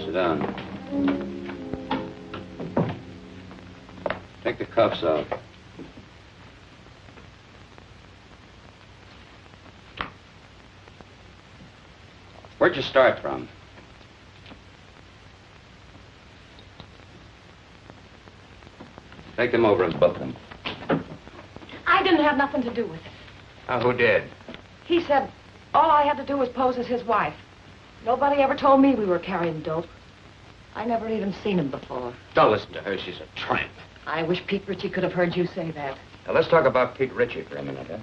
Sit down. Take the cuffs off. Where'd you start from? Take them over and book them. I didn't have nothing to do with it. Who did? He said all I had to do was pose as his wife. Nobody ever told me we were carrying dope. I never even seen him before. Don't listen to her. She's a tramp. I wish Pete Ritchie could have heard you say that. Now, let's talk about Pete Ritchie for a minute, huh?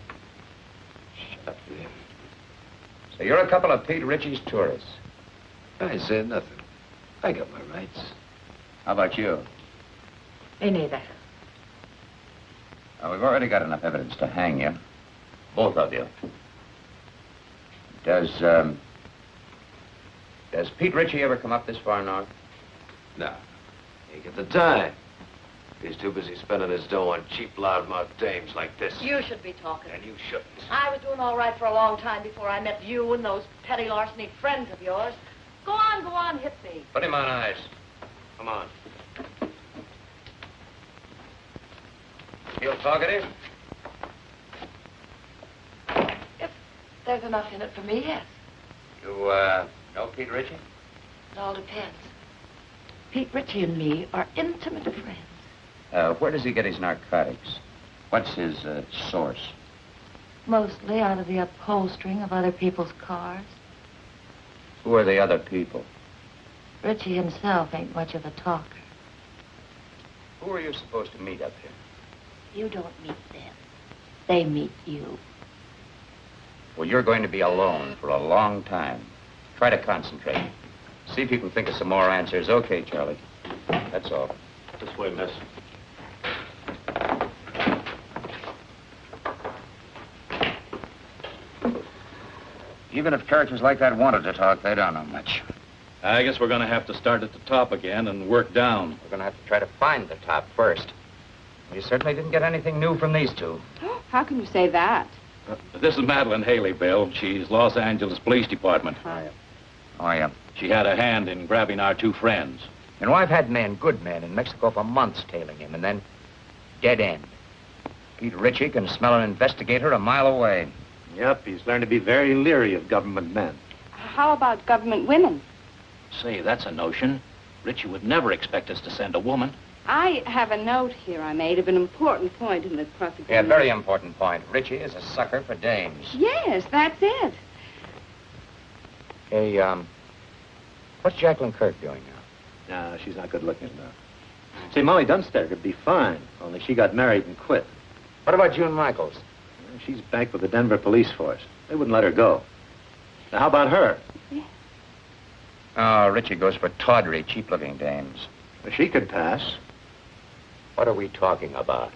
Shut up, you. So you're a couple of Pete Ritchie's tourists. I said nothing. I got my rights. How about you? Me neither. We've already got enough evidence to hang you. Both of you. Does Pete Ritchie ever come up this far north? No. He ain't got the time. He's too busy spending his dough on cheap, loudmouth dames like this. You should be talking. And you shouldn't. I was doing all right for a long time before I met you and those petty larceny friends of yours. Go on, hit me. Put him on ice. Come on. Feel talkative? If there's enough in it for me, yes. You, know Pete Ritchie? It all depends. Pete Ritchie and me are intimate friends. Where does he get his narcotics? What's his, source? Mostly out of the upholstering of other people's cars. Who are the other people? Ritchie himself ain't much of a talker. Who are you supposed to meet up here? You don't meet them. They meet you. Well, you're going to be alone for a long time. Try to concentrate. See if you can think of some more answers. Okay, Charlie. That's all. This way, miss. Even if characters like that wanted to talk, they don't know much. I guess we're going to have to start at the top again and work down. We're going to have to try to find the top first. You certainly didn't get anything new from these two. How can you say that? This is Madeleine Haley, Bill. She's Los Angeles Police Department. Oh, yeah. She had a hand in grabbing our two friends. You know, I've had men, good men, in Mexico for months tailing him, and then dead end. Pete Ritchie can smell an investigator a mile away. Yep, he's learned to be very leery of government men. How about government women? Say, that's a notion. Ritchie would never expect us to send a woman. I have a note here I made of an important point in the prosecution. Yeah, very important point. Ritchie is a sucker for dames. Yes, that's it. Hey, what's Jacqueline Kirk doing now? No, she's not good looking enough. Say, Molly Dunster could be fine, only she got married and quit. What about June Michaels? She's back with the Denver police force. They wouldn't let her go. Now, how about her? Yeah. Oh, Ritchie goes for tawdry, cheap-looking dames. Well, she could pass. What are we talking about?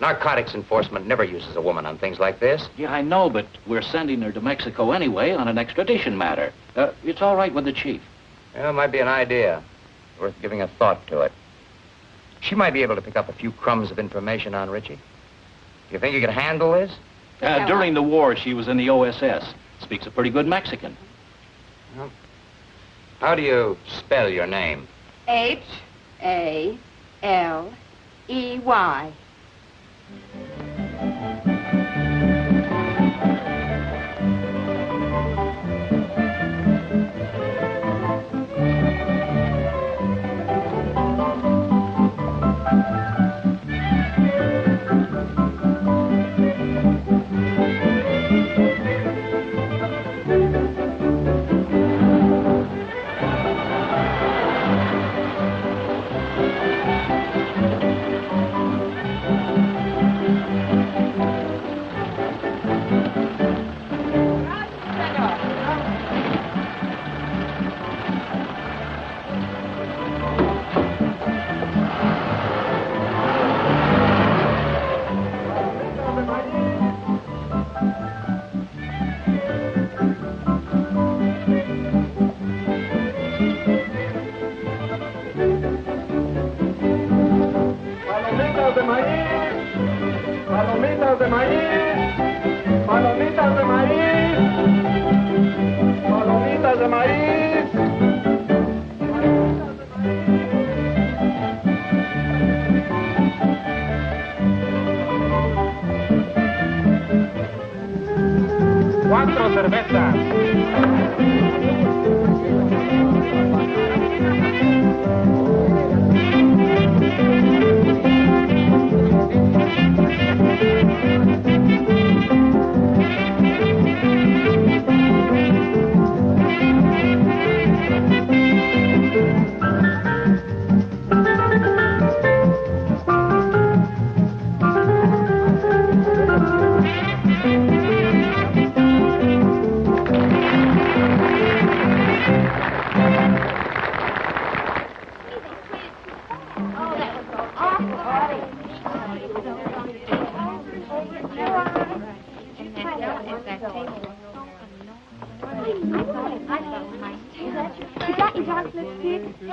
Narcotics enforcement never uses a woman on things like this. Yeah, I know, but we're sending her to Mexico anyway on an extradition matter. It's all right with the chief. Well, it might be an idea. Worth giving a thought to it. She might be able to pick up a few crumbs of information on Ritchie. Do you think you could handle this? During the war, she was in the OSS. Speaks a pretty good Mexican. Well, how do you spell your name? Haley. let's see it. Say,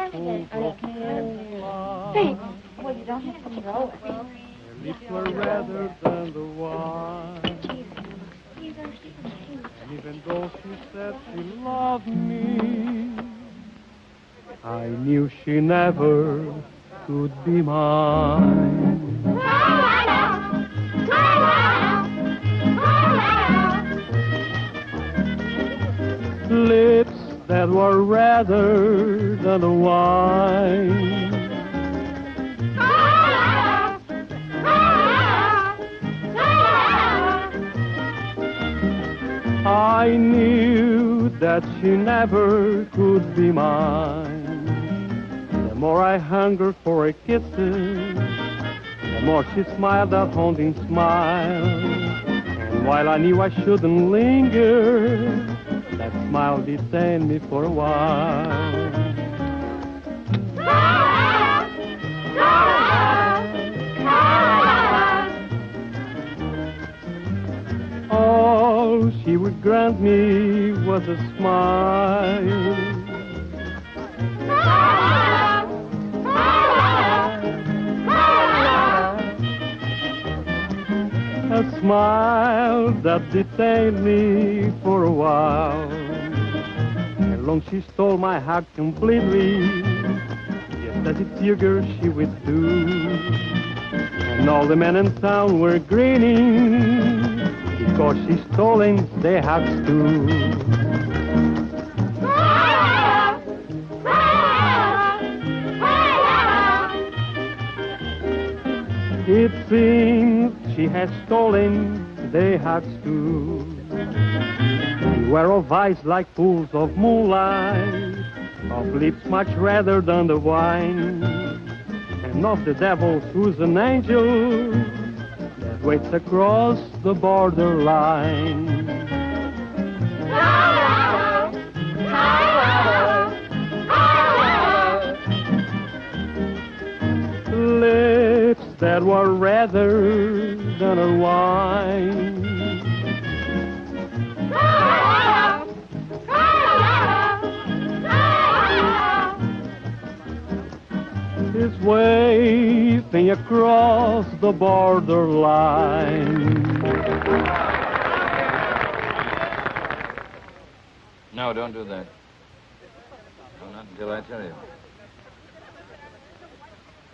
well, you don't have to throw it. Her lips were redder than the wine. And even though she said she loved me, I knew she never could be mine. Lips that were redder than the wine. I knew that she never could be mine. The more I hungered for her kisses, the more she smiled that haunting smile. And while I knew I shouldn't linger, that smile detained me for a while. All she would grant me was a smile. A smile that detained me for a while. And long she stole my heart completely, just as its eager she would do. And all the men in town were grinning, because she stolen their hearts too. It seems she has stolen their hearts too. Beware of eyes like pools of moonlight, of lips much redder than the wine, and of the devil who's an angel that waits across the borderline. Lips that were redder than her wine. Is waving across the borderline. No, don't do that. No, not until I tell you.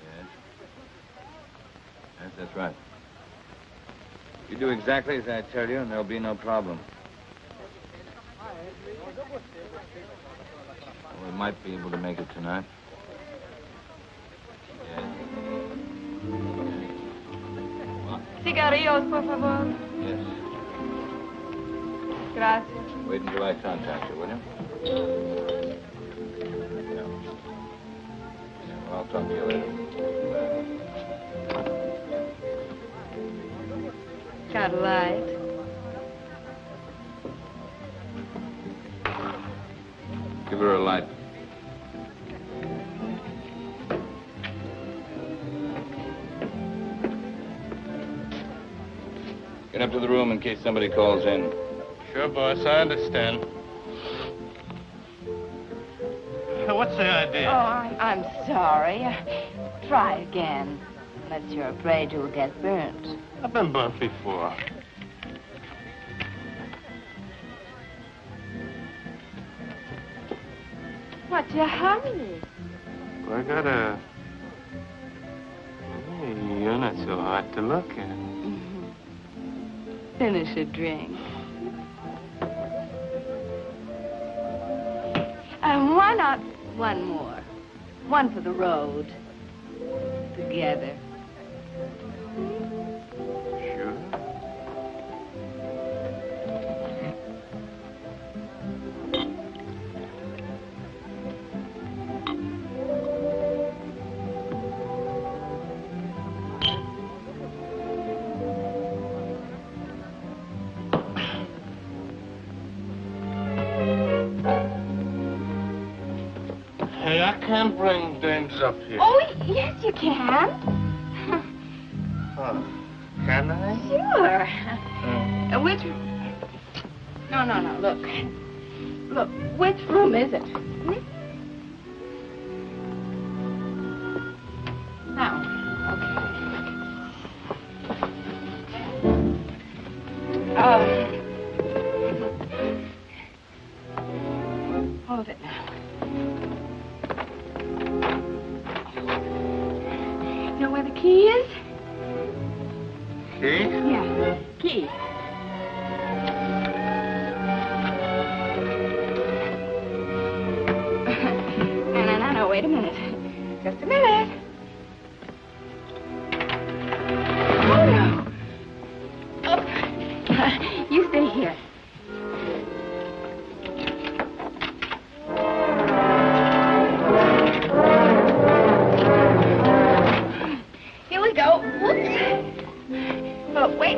Yes. Yes, that's right. You do exactly as I tell you, and there'll be no problem. We might be able to make it tonight. Cigarillos, por favor. Yes. Gracias. Wait until I contact you, will you? Yeah. Well, I'll talk to you later. Got a light? Give her a light. Get up to the room in case somebody calls in. Sure, boss, I understand. What's the idea? Oh, I'm sorry. Try again. Unless you're afraid you'll get burnt. I've been burnt before. What's your hurry? Well, I gotta... Hey, you're not so hard to look at. Finish a drink. Why not one more? One for the road. Together. Sure. Hey, I can't bring dames up here. Oh, yes, you can. Oh, can I? Sure. Which... No. Look. Look, which room is it? Keys? Key? Yeah, keys. No, wait a minute. Just a minute. Oh, no. Oh. You stay here. Here we go. Whoops. Oh, wait.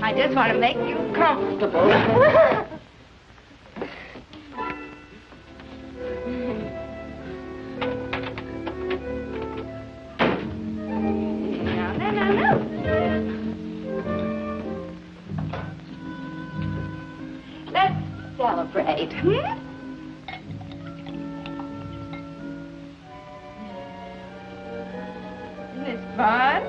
I just want to make you comfortable. Let's celebrate, hmm? Isn't this fun?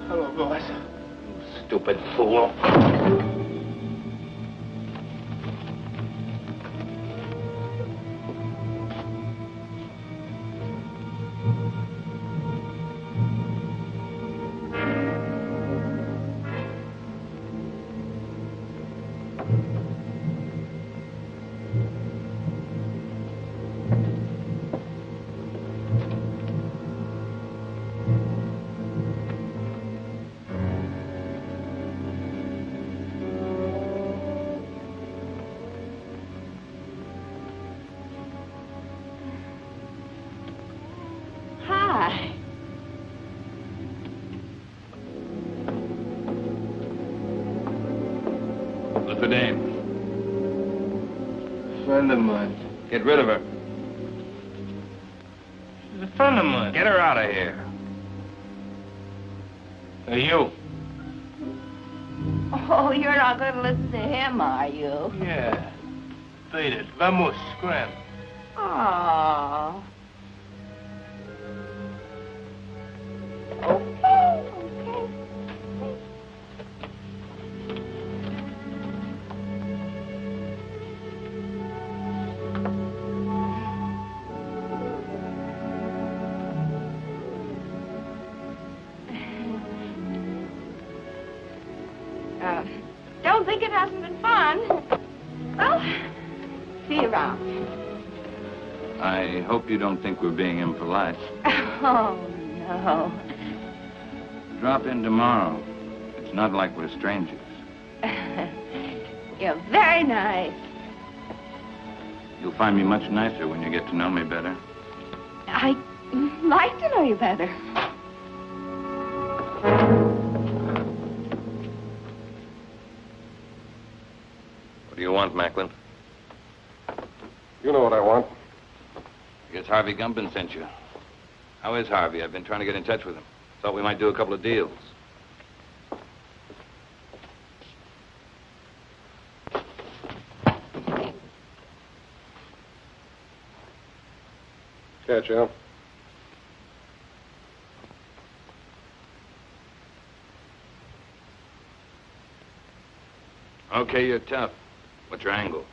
Hello, boys. Stupid fool. Hi. What's the name? Friend of mine. Get rid of her. She's a friend of mine. Get her out of here. Hey, you. Oh, you're not going to listen to him, are you? Yeah. Beat it. Vamos, scram. Oh. Okay. round. I hope you don't think we're being impolite. Oh, no. Drop in tomorrow. It's not like we're strangers. You're very nice. You'll find me much nicer when you get to know me better. I'd like to know you better. What do you want, Macklin? You know what I want. I guess Harvey Gumbin sent you. How is Harvey? I've been trying to get in touch with him. Thought we might do a couple of deals. Catch out. Okay, you're tough. What's your angle?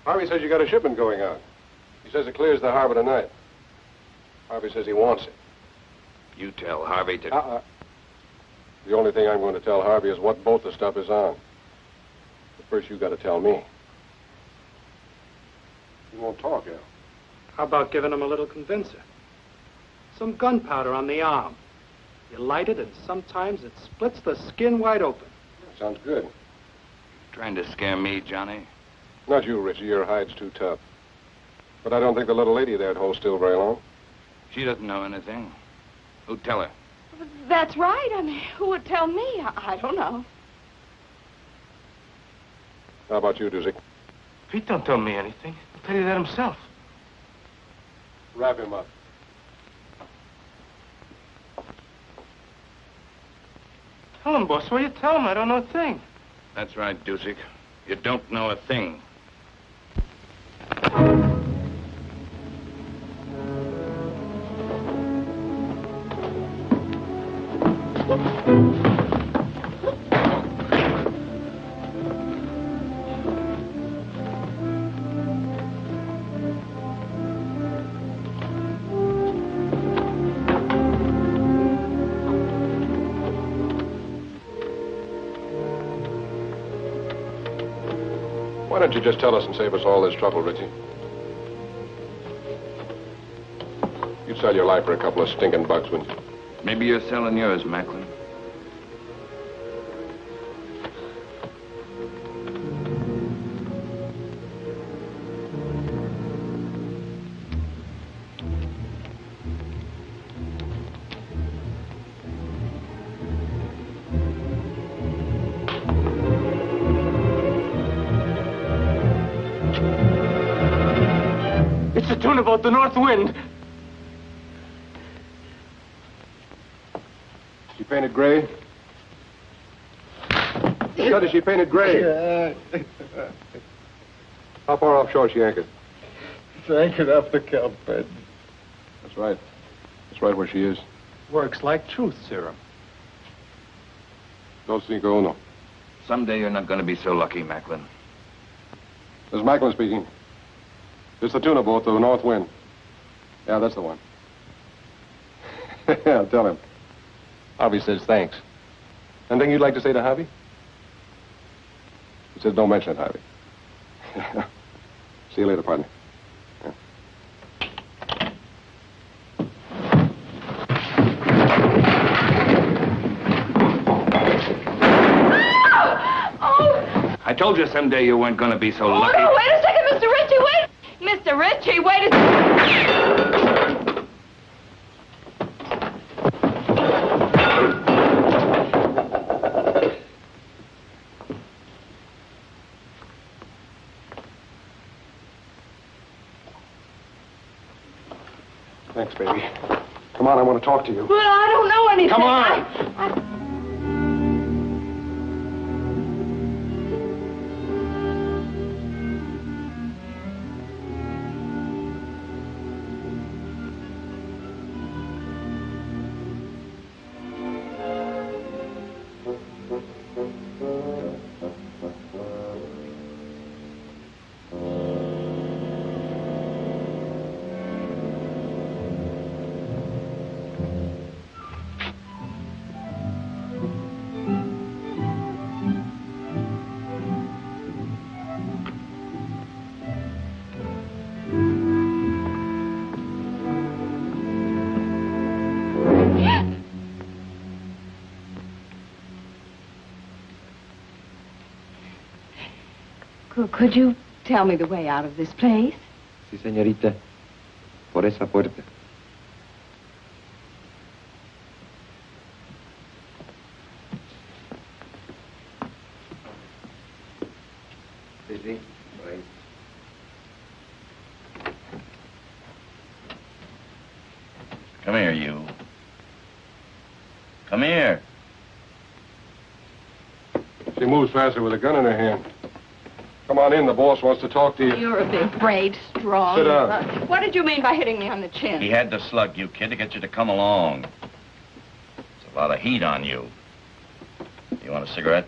Harvey says you got a shipment going out. He says it clears the harbor tonight. Harvey says he wants it. You tell Harvey to... The only thing I'm going to tell Harvey is what boat the stuff is on. But first, you got to tell me. You won't talk, Al. How about giving him a little convincer? Some gunpowder on the arm. You light it, and sometimes it splits the skin wide open. Sounds good. Trying to scare me, Johnny? Not you, Richie. Your hide's too tough. But I don't think the little lady there'd hold still very long. She doesn't know anything. Who'd tell her? That's right. I mean, who would tell me? I don't know. How about you, Doozy? Pete don't tell me anything. He'll tell you that himself. Wrap him up. Tell him, boss. What do you tell him? I don't know a thing. That's right, Dusick. You don't know a thing. Why don't you just tell us and save us all this trouble, Richie? You'd sell your life for a couple of stinking bucks, wouldn't you? Maybe you're selling yours, Macklin. It's a tune about the north wind. She painted gray? Cut, is she painted gray? How far offshore is she anchored? It's anchored off the kelp bed. That's right. That's right where she is. Works like truth serum. Dos cinco uno. Someday you're not going to be so lucky, Macklin. This is Macklin speaking. It's the tuna boat, the North Wind. Yeah, that's the one. Yeah, tell him. Harvey says thanks. Anything you'd like to say to Harvey? He says don't mention it, Harvey. See you later, partner. Yeah. I told you someday you weren't going to be so lucky. Oh, no, wait a second, Mr. Ritchie, wait! Mr. Ritchie, wait a second! Thanks, baby. Come on, I want to talk to you. But I don't know anything. Come on! Could you tell me the way out of this place? Sí, señorita. Por esa puerta. Sí, sí, por ahí. Come here, you. Come here. She moves faster with a gun in her hand. Come on in, the boss wants to talk to you. You're a big, brave, strong... Sit down. What did you mean by hitting me on the chin? He had to slug you, kid, to get you to come along. There's a lot of heat on you. You want a cigarette?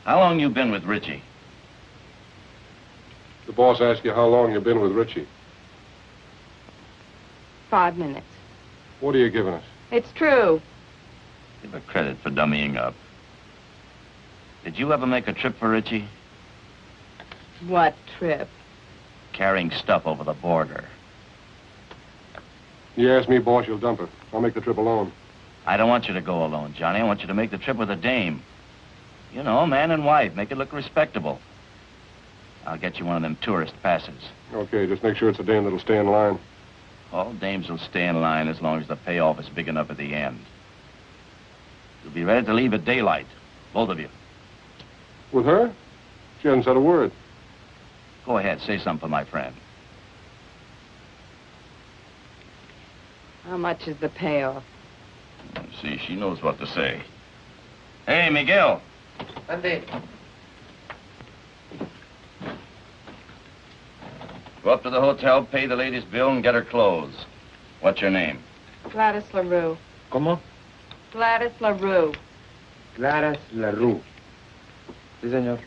How long you been with Ritchie? The boss asked you how long you've been with Ritchie. 5 minutes. What are you giving us? It's true. Give her credit for dummying up. Did you ever make a trip for Ritchie? What trip? Carrying stuff over the border. You ask me, boss, you'll dump her. I'll make the trip alone. I don't want you to go alone, Johnny. I want you to make the trip with a dame. You know, man and wife. Make it look respectable. I'll get you one of them tourist passes. Okay, just make sure it's a dame that'll stay in line. All dames will stay in line as long as the payoff is big enough at the end. You'll be ready to leave at daylight, both of you. With her? She hasn't said a word. Go ahead, say something for my friend. How much is the payoff? See, she knows what to say. Hey, Miguel. Ande. Go up to the hotel, pay the lady's bill, and get her clothes. What's your name? Gladys LaRue. ¿Cómo? Gladys LaRue. Claras LaRue. Sí, señor.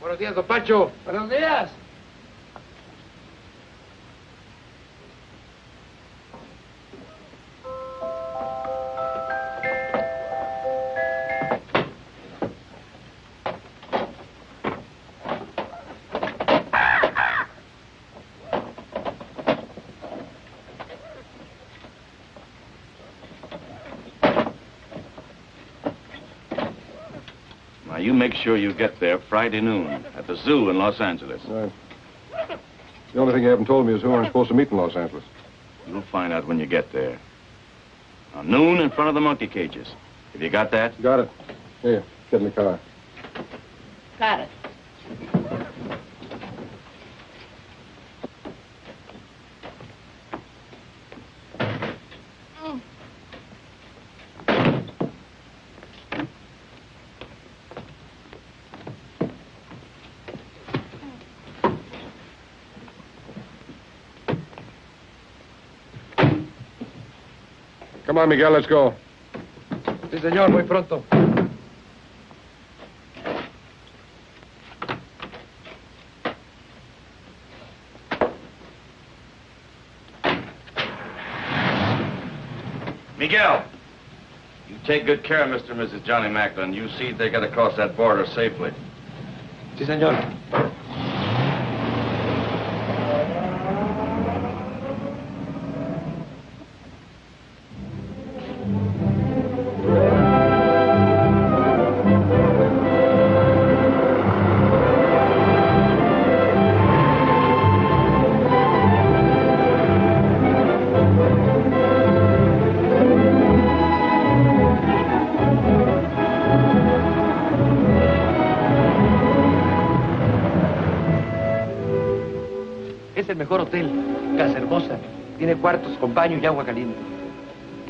Buenos días, don Pancho. Buenos días. You make sure you get there Friday noon at the zoo in Los Angeles. Right. The only thing you haven't told me is who I'm supposed to meet in Los Angeles. You'll find out when you get there. Now, noon in front of the monkey cages. Have you got that? Got it. Here, get in the car. Got it. Come on, Miguel, let's go. Sí, señor, muy pronto. Miguel, you take good care of Mr. and Mrs. Johnny Macklin. You see they get across that border safely. Sí, señor. Es el mejor hotel. Casa hermosa. Tiene cuartos con baño y agua caliente.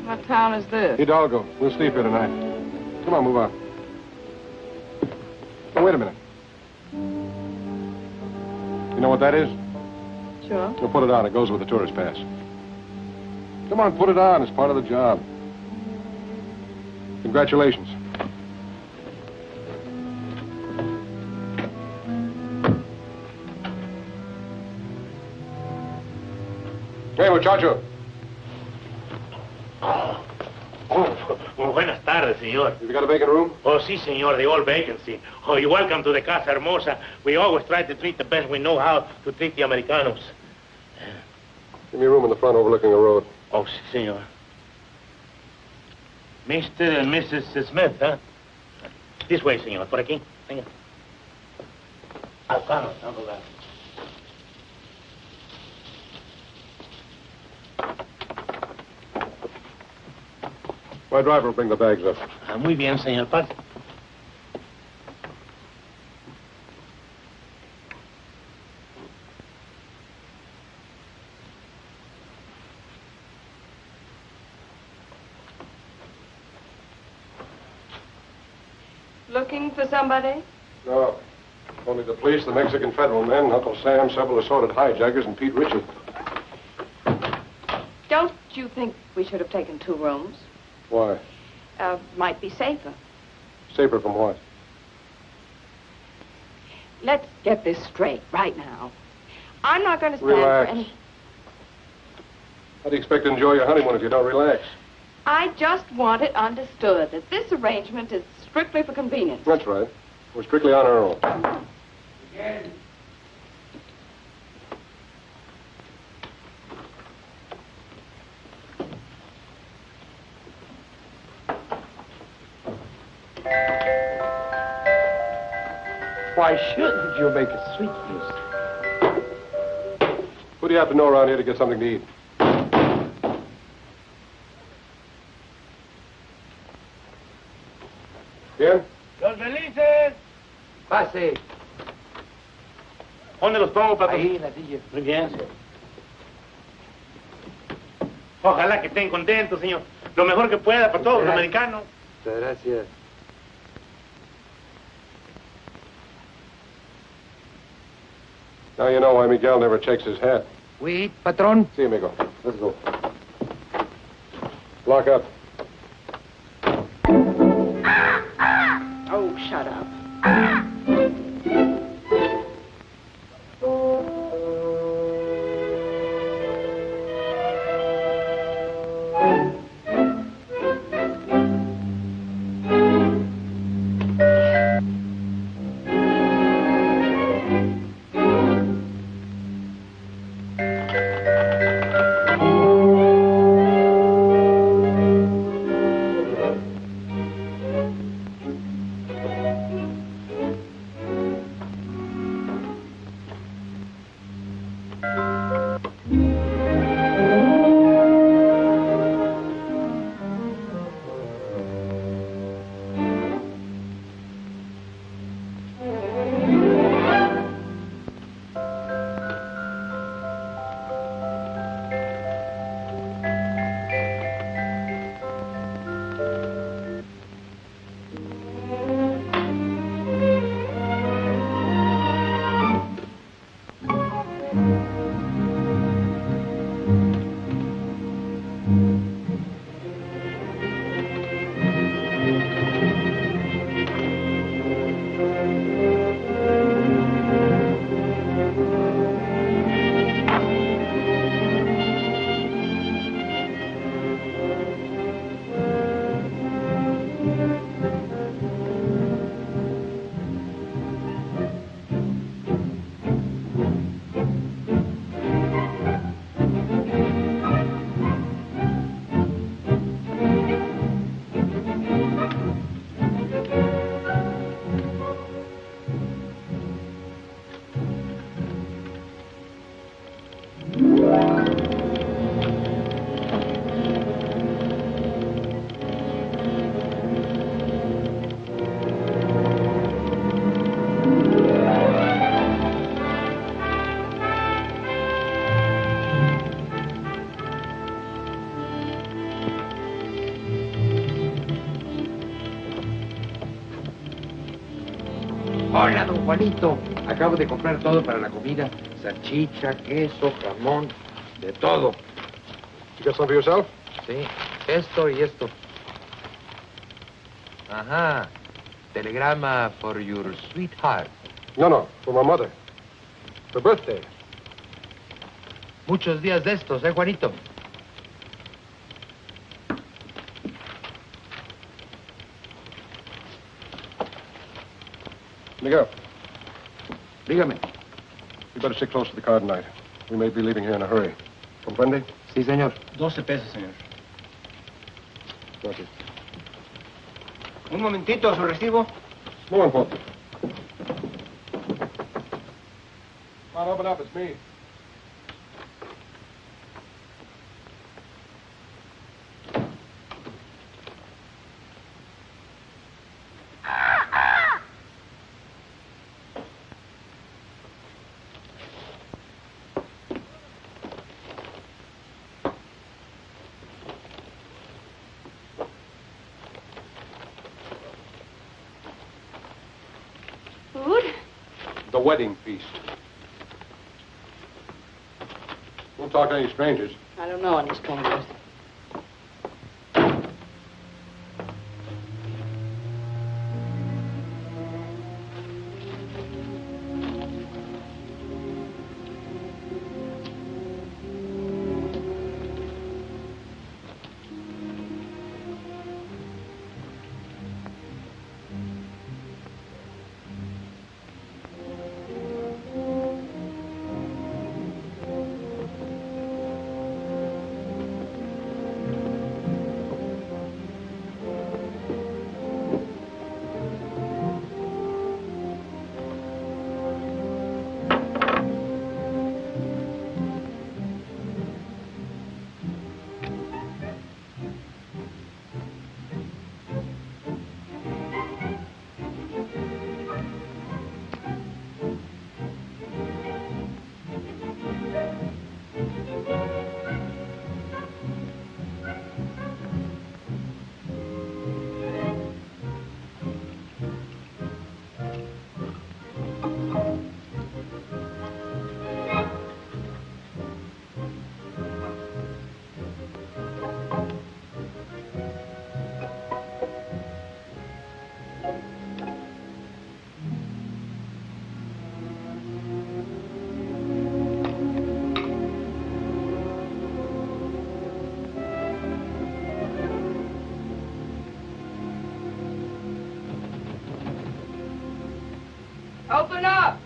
What town is this? Hidalgo. We'll sleep here tonight. Come on, move on. Oh, wait a minute. You know what that is? Sure. We'll put it on. It goes with the tourist pass. Come on, put it on. It's part of the job. Congratulations. Hey, muchacho. Muy buenas tardes, señor. Have you got a vacant room? Oh, sí, señor, the old vacancy. Oh, you're welcome to the Casa Hermosa. We always try to treat the best we know how to treat the Americanos. Give me a room in the front overlooking the road. Oh, sí, señor. Mr. and Mrs. Smith, huh? This way, señor. Por aquí. Venga. Alcano, Uncle Larry. My driver will bring the bags up. Muy bien, señor. Pase. Looking for somebody? No. Only the police, the Mexican federal men, Uncle Sam, several assorted hijackers, and Pete Ritchie. Don't you think we should have taken 2 rooms? Why? Might be safer. Safer from what? Let's get this straight right now. I'm not going to stand Relax. for any... How do you expect to enjoy your honeymoon if you don't relax? I just want it understood that this arrangement is strictly for convenience. That's right. We're strictly on our own. Again. Why shouldn't you make a sweet use? Who do you have to know around here to get something to eat? ¿Bien? Los felices. Pase. ¿Dónde los pongo, patrón? Ahí en la silla. Muy bien. Ojalá que estén contentos, señor. Lo mejor que pueda para todos los americanos. Muchas gracias. Now you know why Miguel never checks his hat. Oui, patron. See, amigo. Let's go. Lock up. Oh, shut up. Hola, don Juanito. Acabo de comprar todo para la comida. Salchicha, queso, jamón, de todo. You got some for yourself? Sí, esto y esto. Ajá. Telegrama for your sweetheart. No, for my mother. Her birthday. Muchos días de estos, Juanito? Miguel, Dígame. you better stick close to the car tonight. We may be leaving here in a hurry. Comprende? Sí, señor. 12 pesos, señor. Gracias. Un momentito, su recibo. Come on, Paul. Come on, open up. It's me. The wedding feast. Don't talk to any strangers. I don't know any strangers. Open up!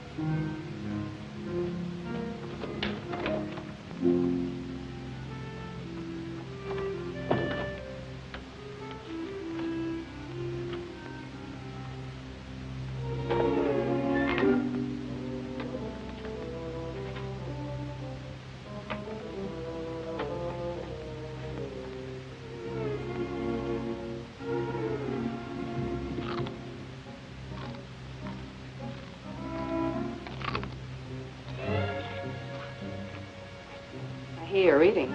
Here, eating.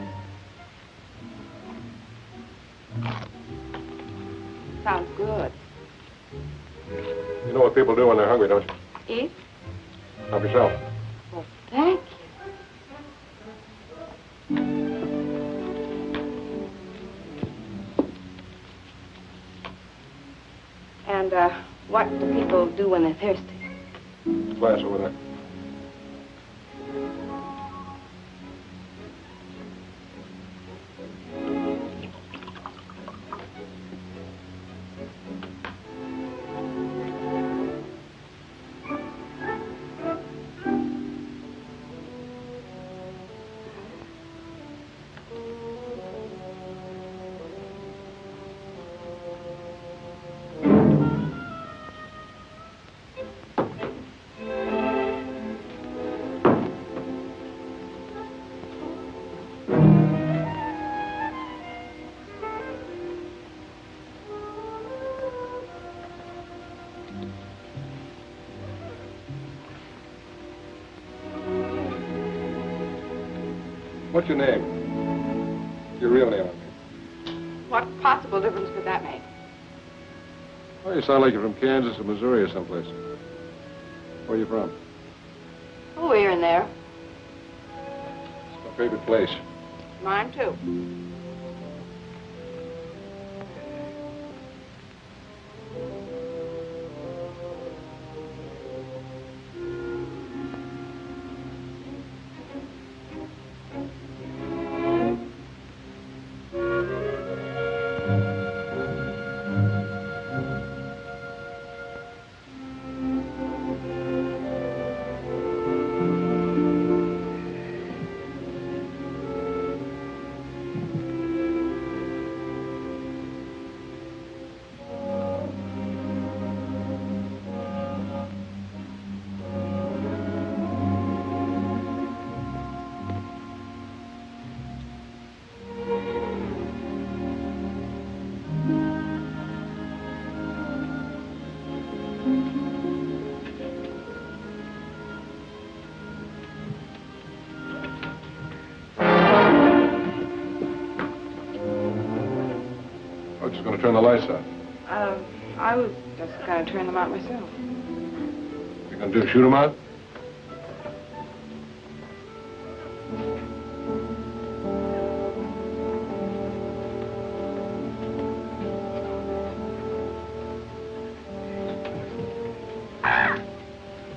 Sounds good. You know what people do when they're hungry, don't you? Eat? Help yourself. Well, thank you. And, what do people do when they're thirsty? Glass over there. What's your name? Your real name, I mean. What possible difference could that make? Oh, you sound like you're from Kansas or Missouri or someplace. Where are you from? Oh, here and there. It's my favorite place. Mine, too. I was just going to turn the lights out. I was just going to turn them out myself. You're going to shoot them out?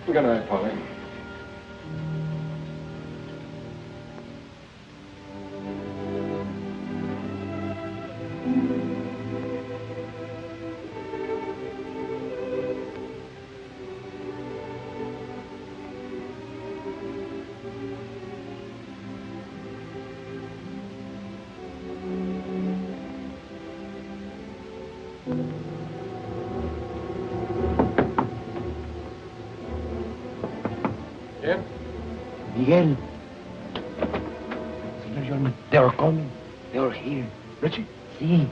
Good night, Polly. Yeah? Miguel. Senor Jordan, they are coming. They are here. Ritchie? See.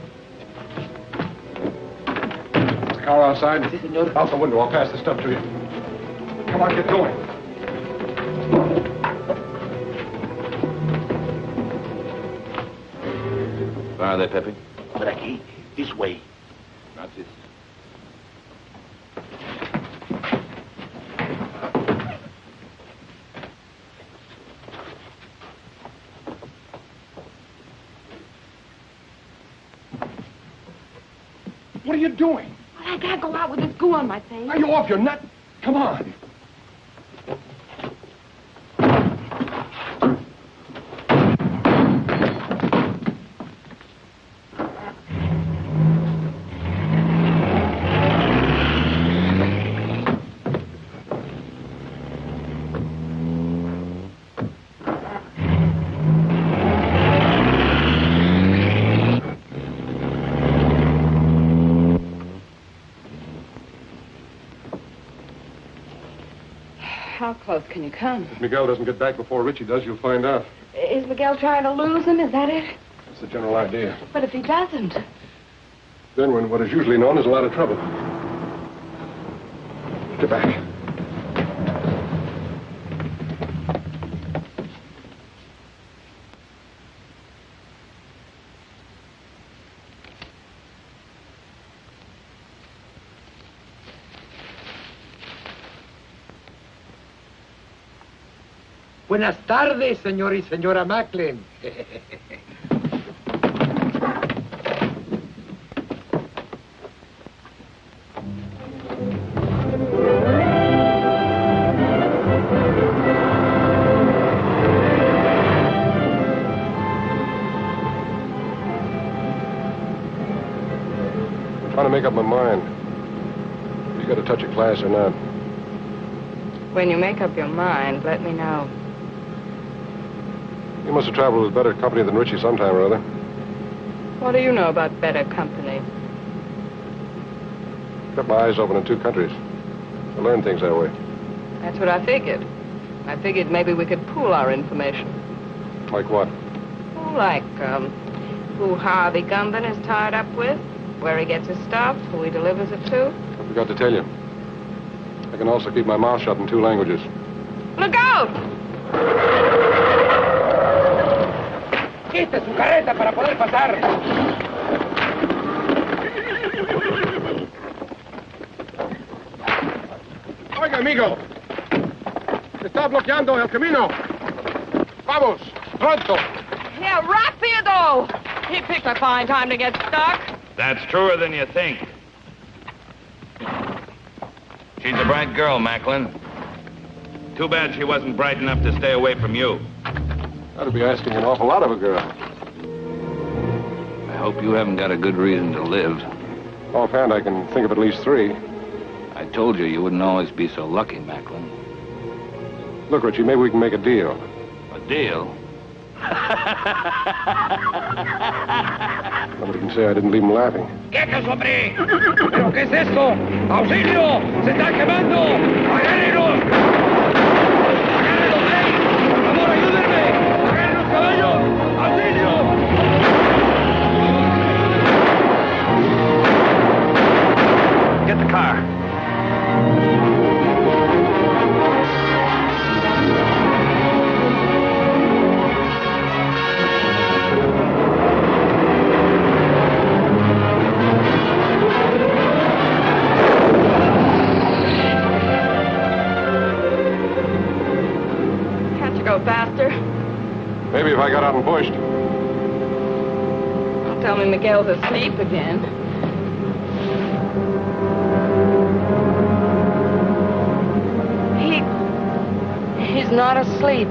The car outside? Si, senor. Out the window. I'll pass the stuff to you. Come on, get going. Where are they, Pepe? Por aquí. This way. Gracias. What are you doing? I can't go out with this goo on my face. Are you off your nut? Come on. How close can you come? If Miguel doesn't get back before Ritchie does, you'll find out. Is Miguel trying to lose him? Is that it? That's the general idea. But if he doesn't? Then we're in what is usually known as a lot of trouble. Get back. Buenas tardes, señor y señora Macklin. I'm trying to make up my mind. You got a touch of class or not? When you make up your mind, let me know. You must have traveled with better company than Ritchie sometime or other. What do you know about better company? Kept my eyes open in two countries. I learned things that way. That's what I figured. I figured maybe we could pool our information. Like what? Like, who Harvey Gumben is tied up with, where he gets his stuff, who he delivers it to. I forgot to tell you. I can also keep my mouth shut in two languages. Look out! ¡Quite su carreta para poder pasar! Oiga, amigo. Está bloqueando el camino. Vamos, pronto. Yeah, rapido! He picked a fine time to get stuck. That's truer than you think. She's a bright girl, Macklin. Too bad she wasn't bright enough to stay away from you. That'd be asking an awful lot of a girl. I hope you haven't got a good reason to live. Offhand, I can think of at least three. I told you you wouldn't always be so lucky, Macklin. Look, Ritchie, maybe we can make a deal. A deal? Nobody can say I didn't leave him laughing. ¡Quietos, hombre! ¿Pero qué es esto? ¡Auxilio! ¡Se están quemando! ¡Agárrenlos! ¡Agárrenlos, hey! ¡Por favor, ayúdenme! ¡Agarren los caballos! ¡Auxilio! Get the car. out and pushed. Don't tell me Miguel's asleep again. He's not asleep.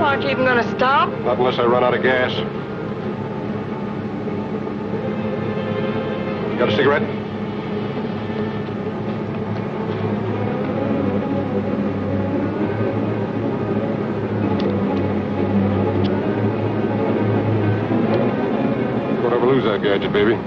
Aren't you even going to stop? Not unless I run out of gas. You got a cigarette? Don't ever lose that gadget, baby.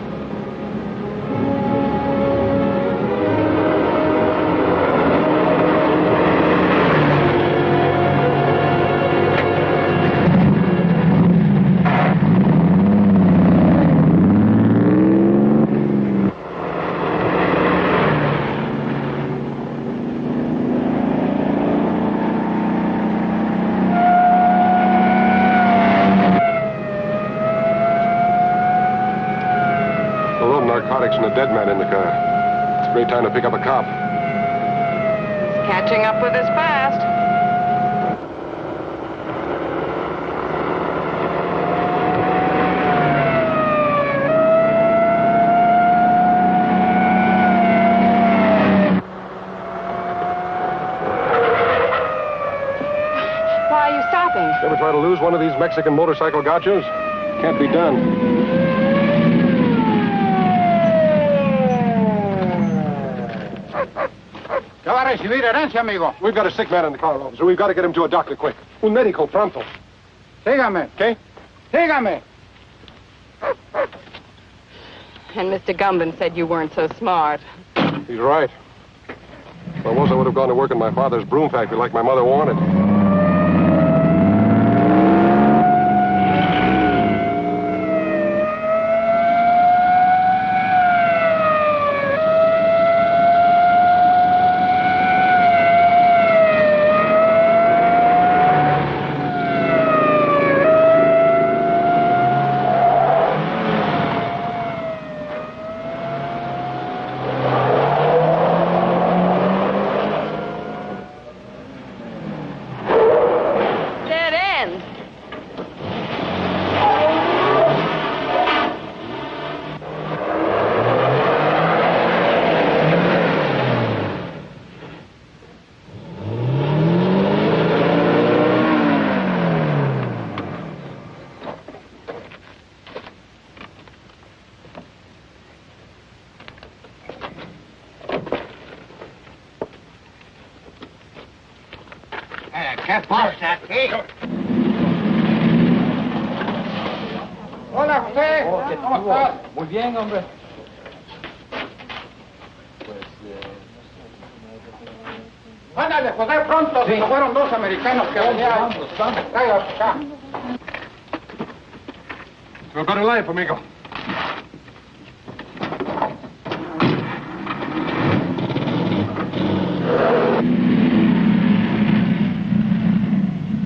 And a dead man in the car. It's a great time to pick up a cop. He's catching up with us fast. Why are you stopping? Ever try to lose one of these Mexican motorcycle gauchos? Can't be done. ¿Qué va a recibir herencia, amigo? We've got a sick man in the car, officer. We've got to get him to a doctor quick. Un médico pronto. Sígame. ¿Qué? Sígame. And Mr. Gumben said you weren't so smart. He's right. If I was, I would have gone to work in my father's broom factory like my mother wanted. ¿Qué pasa aquí? Hola, José. ¿Cómo estás? Muy bien, hombre. Ándale, José, pronto. Sí. Fueron dos americanos que venían. Tráigalos acá. A better life, amigo.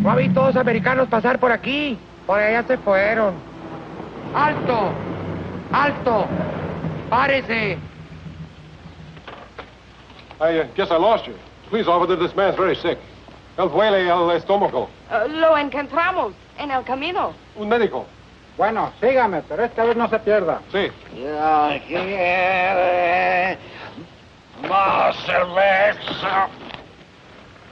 No vi todos americanos pasar por aquí. Por allá se fueron. ¡Alto! ¡Alto! ¡Párese! I guess I lost you. Please, officer, this man's very sick. Él duele el estómago. Lo encontramos en el camino. Un médico. Bueno, sígame, pero esta vez no se pierda. Sí. Ya quiere más cerveza.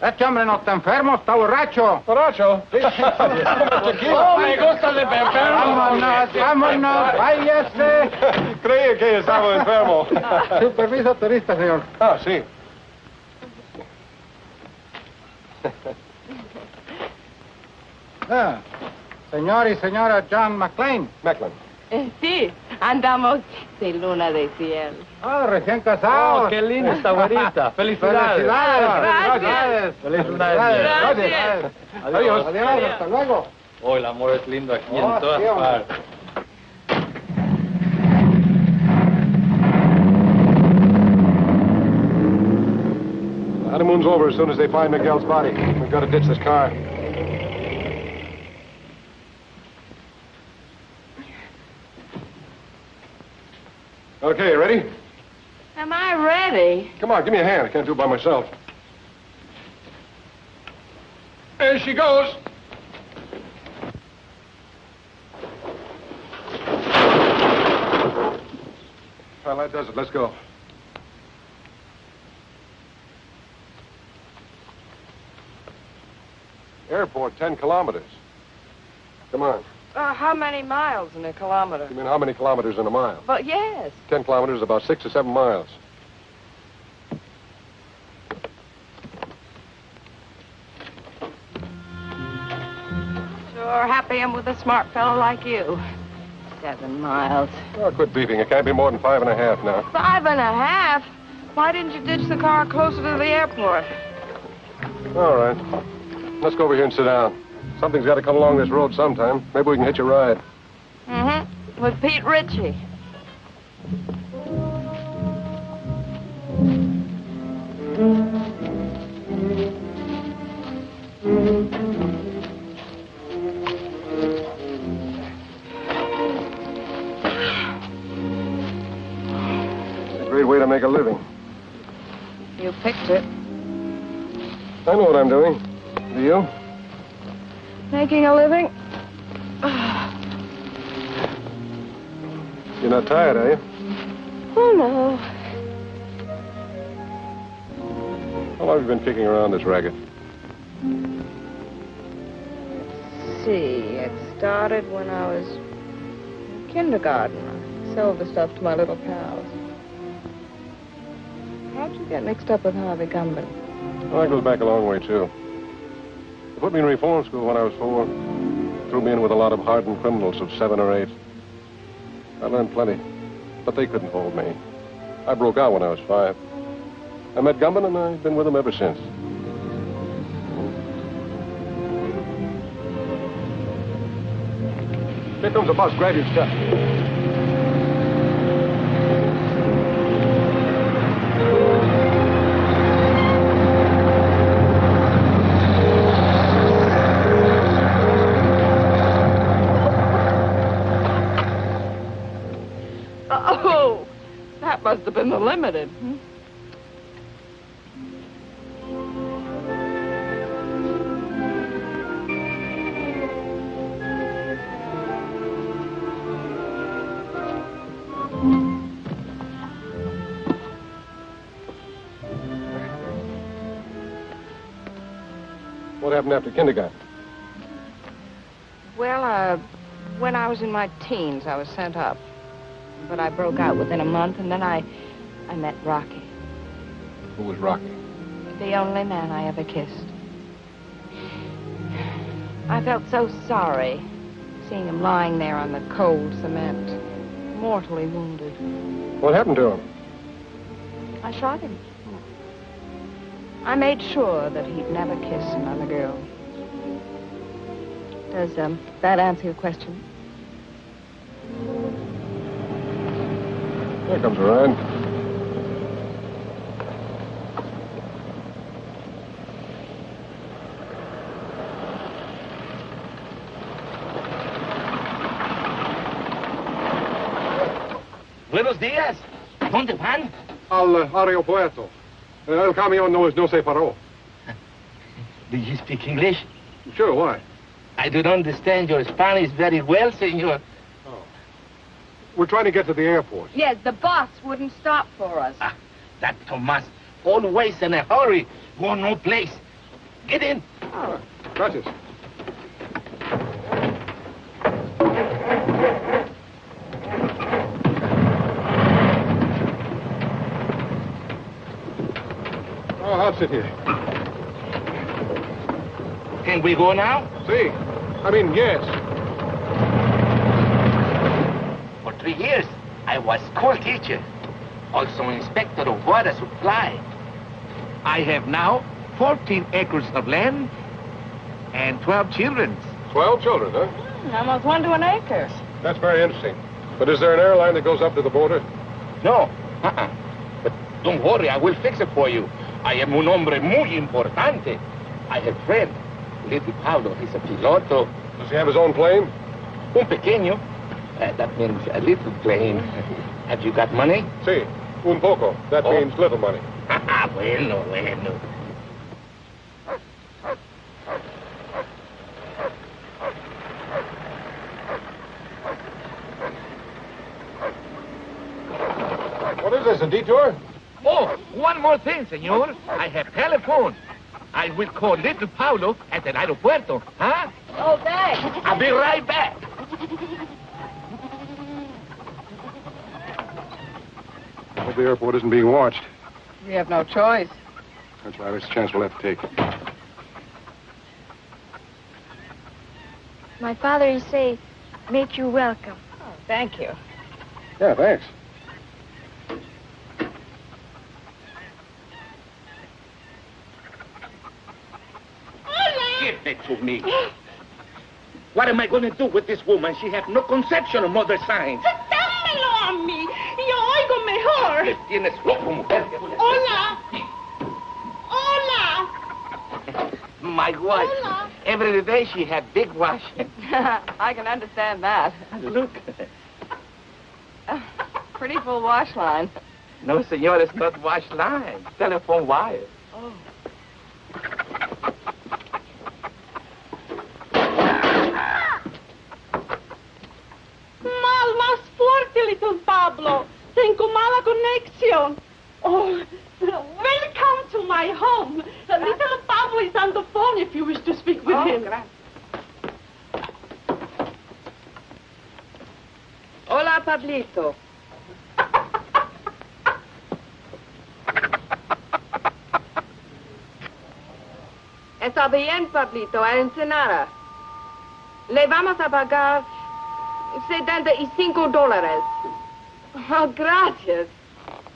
Este hombre no está enfermo, está borracho. ¿Borracho? ¡Oh, me gusta de beber! ¡Vámonos, vámonos! ¡Váyase! Creía que estaba enfermo. Su permiso turista, señor. Ah, sí. Ah, señor y señora John Macklin. Macklin. Sí, andamos sin luna de cielo. Ah, recién casados. Oh, qué linda esta güerita. Felicidades. Felicidades. Felicidades. Gracias. Adiós. Adiós, hasta luego. Oh, el amor es lindo aquí Oh, en todas sí, hombre. partes. The honeymoon's over as soon as they find Miguel's body. We've got to ditch this car. Okay, ready? Am I ready? Come on, give me a hand. I can't do it by myself. There she goes. Well, that does it. Let's go. Airport, 10 kilometers. Come on. How many miles in a kilometer? You mean how many kilometers in a mile? But yes. 10 kilometers, about 6 or 7 miles. Sure happy I'm with a smart fellow like you. 7 miles. Oh, quit beefing. It can't be more than 5.5 now. 5.5? Why didn't you ditch the car closer to the airport? All right. Let's go over here and sit down. Something's got to come along this road sometime. Maybe we can hitch a ride. Mm-hmm. With Pete Ritchie. It's a great way to make a living. You picked it. I know what I'm doing. Do you? Making a living? You're not tired, are you? Oh, no. How long have you been kicking around this racket? Let's see. It started when I was in kindergarten. I sold the stuff to my little pals. How'd you get mixed up with Harvey Gumben? Well, that goes back a long way, too. They put me in reform school when I was 4. Threw me in with a lot of hardened criminals of 7 or 8. I learned plenty, but they couldn't hold me. I broke out when I was 5. I met Gumben, and I've been with him ever since. Here comes the bus. Grab your stuff. Oh, that must have been the limited. What happened after kindergarten? Well, when I was in my teens, I was sent up. But I broke out within a month, and then I met Rocky. Who was Rocky? The only man I ever kissed. I felt so sorry seeing him lying there on the cold cement, mortally wounded. What happened to him? I shot him. I made sure that he'd never kiss another girl. Does that answer your question? Here comes a ride. Buenos dias. ¿Dónde van? Al aeropuerto. El camión no se paró. Do you speak English? Sure, why? I don't understand your Spanish very well, senor. We're trying to get to the airport. Yes, the bus wouldn't stop for us. That Tomas, always in a hurry, go no place. Get in. Oh. Gracias. Oh, I'll sit here. Can we go now? See. I mean, yes. For 3 years, I was school teacher, also inspector of water supply. I have now 14 acres of land and 12 children. 12 children, huh? Almost 1 to an acre. That's very interesting. But is there an airline that goes up to the border? No, But don't worry, I will fix it for you. I am un hombre muy importante. I have friend, little Paulo, he's a piloto. Does he have his own plane? Un pequeño. That means a little plane. Have you got money? Si, un poco. That means little money. Bueno. a detour? Oh, one more thing, senor. I have telephone. I will call little Paulo at the aeropuerto, huh? Oh, thanks. I'll be right back. I hope the airport isn't being watched. We have no choice. That's right. It's a chance we'll have to take. My father, he say, make you welcome. Oh, thank you. Yeah, thanks. Give it to me. What am I going to do with this woman? She has no conception of mother signs. ¡Dámelo a mí! Yo oigo mejor. Me tienes loco, mujer. Hola. Hola. My wife. Hola. Every day she had big wash. I can understand that. Look. Pretty full wash line. No, senor, it's not wash line. Telephone wire. Oh. Más fuerte, little Pablo. Tengo mala conexión. Oh, welcome to my home. Little Pablo is on the phone if you wish to speak with him. Hola, Pablito. Está bien, Pablito, a Ensenada. Le vamos a pagar $75. Oh, gracias.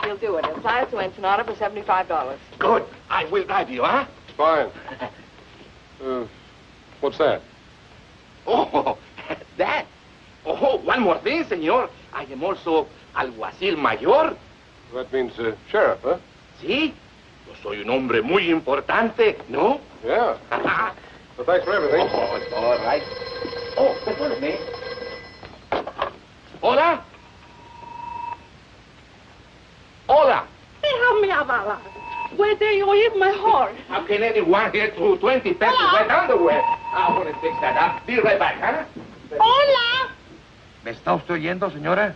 He'll do it. He'll fly us to Ensenada for $75. Good. I will drive you, huh? Fine. What's that? Oh, that. Oh, one more thing, senor. I am also alguacil mayor. That means sheriff, huh? Sí. Yo soy un hombre muy importante, ¿no? Yeah. Well, thanks for everything. Oh, it's all right. Oh, perdóneme. Hola. Hola. Déjame hablar. Puede oír mejor. How can anyone get through 20 pesos wet underwear? I want to fix that up. Be right back, huh? Hola. ¿Me está usted oyendo, señora?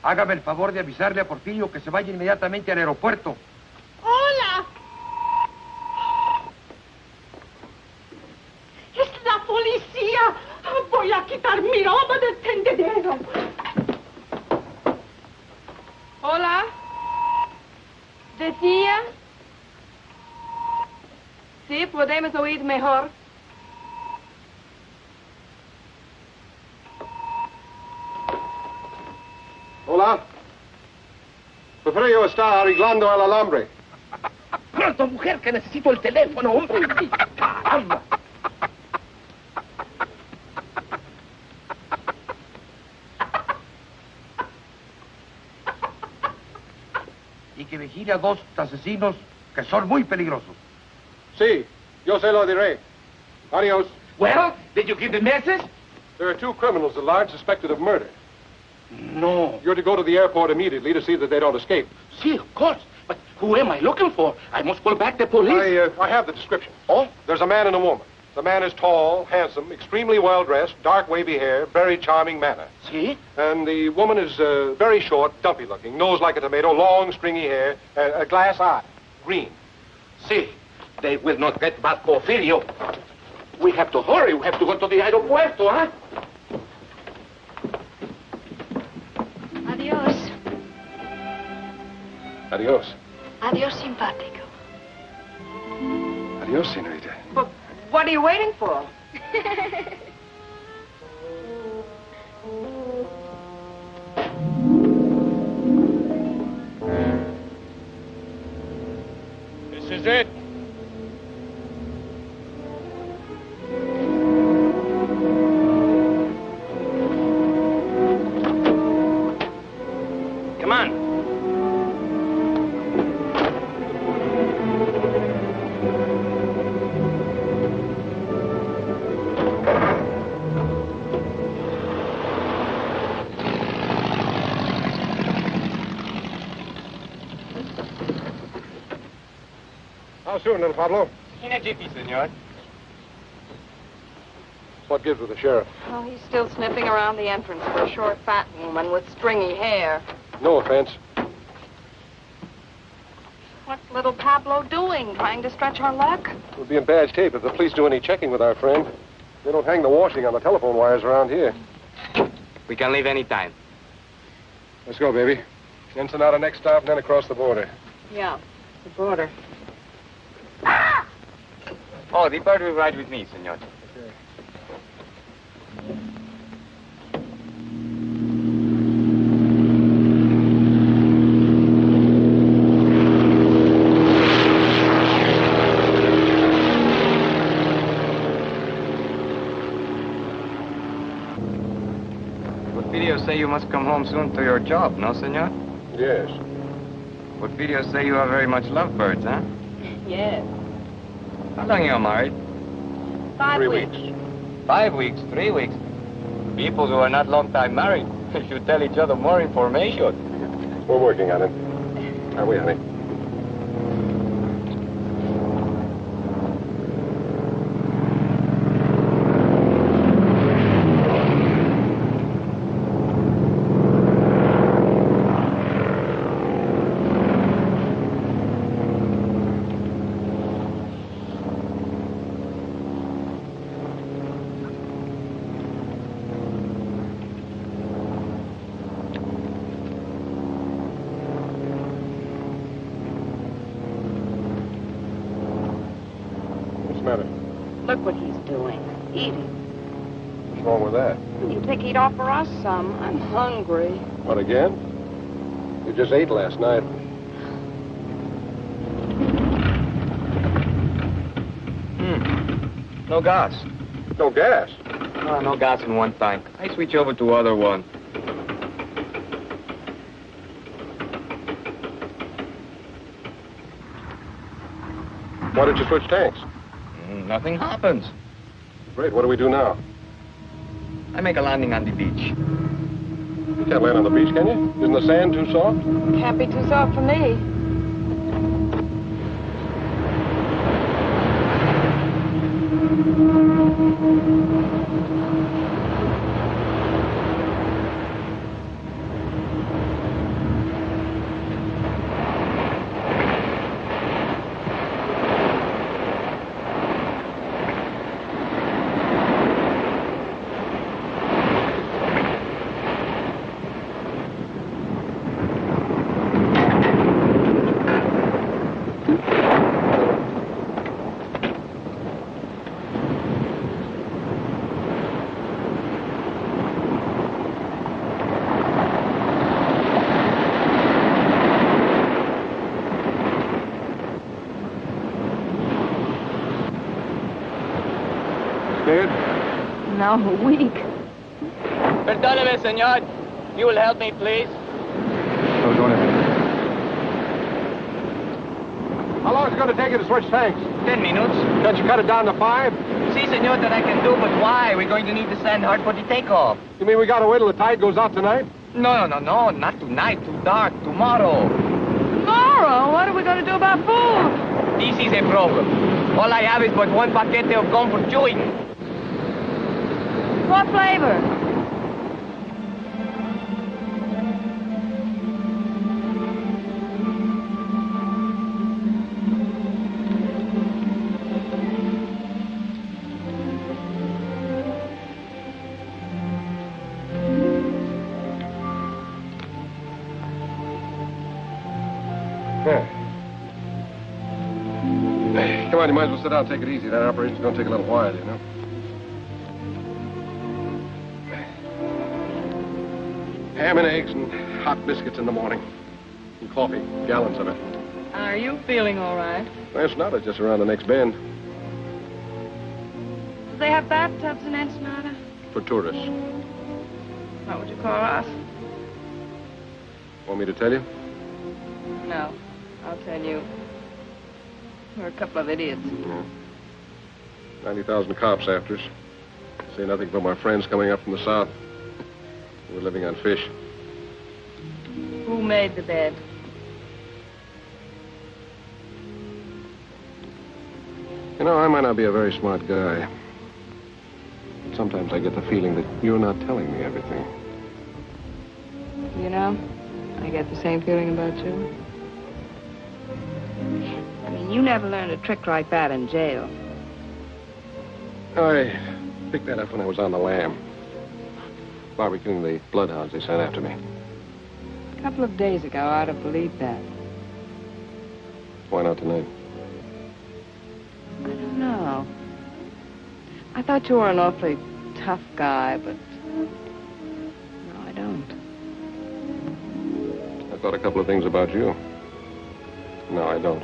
Hágame el favor de avisarle a Porfirio que se vaya inmediatamente al aeropuerto. Hola. Es la policía. Voy a quitar mi ropa del tendedero. Hola. ¿Decía? Sí, podemos oír mejor. Hola. Porfirio está arreglando el alambre. Pronto, mujer, que necesito el teléfono, hombre. Caramba. Y que vigile a dos asesinos que son muy peligrosos. Sí, yo se lo diré. Adios. Well, did you give the message? There are two criminals at large suspected of murder. No. You're to go to the airport immediately to see that they don't escape. See, of course. But who am I looking for? I must call back the police. I have the description. Oh? There's a man and a woman. The man is tall, handsome, extremely well-dressed, dark wavy hair, very charming manner. See? And the woman is very short, dumpy-looking, nose like a tomato, long, stringy hair, a glass eye, green. See, they will not get back Porfirio. We have to hurry. We have to go to the aeropuerto, huh? Adiós. Adios. Adiós, simpático. Adios, señorita. But what are you waiting for? This is it. Come on. How soon, little Pablo? In a jiffy, senor. What gives with the sheriff? Oh, he's still sniffing around the entrance for a short, fat woman with stringy hair. No offense. What's little Pablo doing? Trying to stretch our luck? We'll be in bad shape if the police do any checking with our friend. They don't hang the washing on the telephone wires around here. We can leave any time. Let's go, baby. Ensenada next stop, and then across the border. Yeah, the border. Oh, the bird will ride with me, senor. What videos say you must come home soon to your job, no, senor? Yes. What videos say you are very much lovebirds, huh? Yes. How long you married? 5 weeks. 5 weeks, 3 weeks. People who are not long time married should tell each other more information. We're working on it. Are we, honey? Look what he's doing. Eating. What's wrong with that? You think he'd offer us some? I'm hungry. What, again? You just ate last night. No gas. No gas? Oh, no gas in one tank. I switch over to other one. Why did you switch tanks? Nothing happens. Great, what do we do now? I make a landing on the beach. You can't land on the beach, can you? Isn't the sand too soft? Can't be too soft for me. No, weak. Perdóneme, señor. You will help me, please? How long is it going to take you to switch tanks? 10 minutes. Can't you cut it down to 5? See, senor, that I can do, but why? We're going to need the sand hard for the takeoff. You mean we got to wait till the tide goes out tonight? No, not tonight. Too dark. Tomorrow. Tomorrow? What are we going to do about food? This is a problem. All I have is but one paquete of gum for chewing. What flavor? Come on, you might as well sit down and take it easy. That operation's going to take a little while, you know. Ham and eggs and hot biscuits in the morning. And coffee, gallons of it. Are you feeling all right? That's not it, just around the next bend. Do they have bathtubs in Ensenada? For tourists. What would you call us? Want me to tell you? No, I'll tell you. We're a couple of idiots. Yeah. 90,000 cops after us. Say nothing but my friends coming up from the south. We're living on fish. Who made the bed? You know, I might not be a very smart guy. sometimes I get the feeling that you're not telling me everything. You know, I get the same feeling about you. I mean, you never learned a trick like that in jail. I picked that up when I was on the lam. Barbecuing the bloodhounds they sent after me. A couple of days ago, I'd have believed that. Why not tonight? I don't know. I thought you were an awfully tough guy, but... No, I don't. I thought a couple of things about you. No, I don't.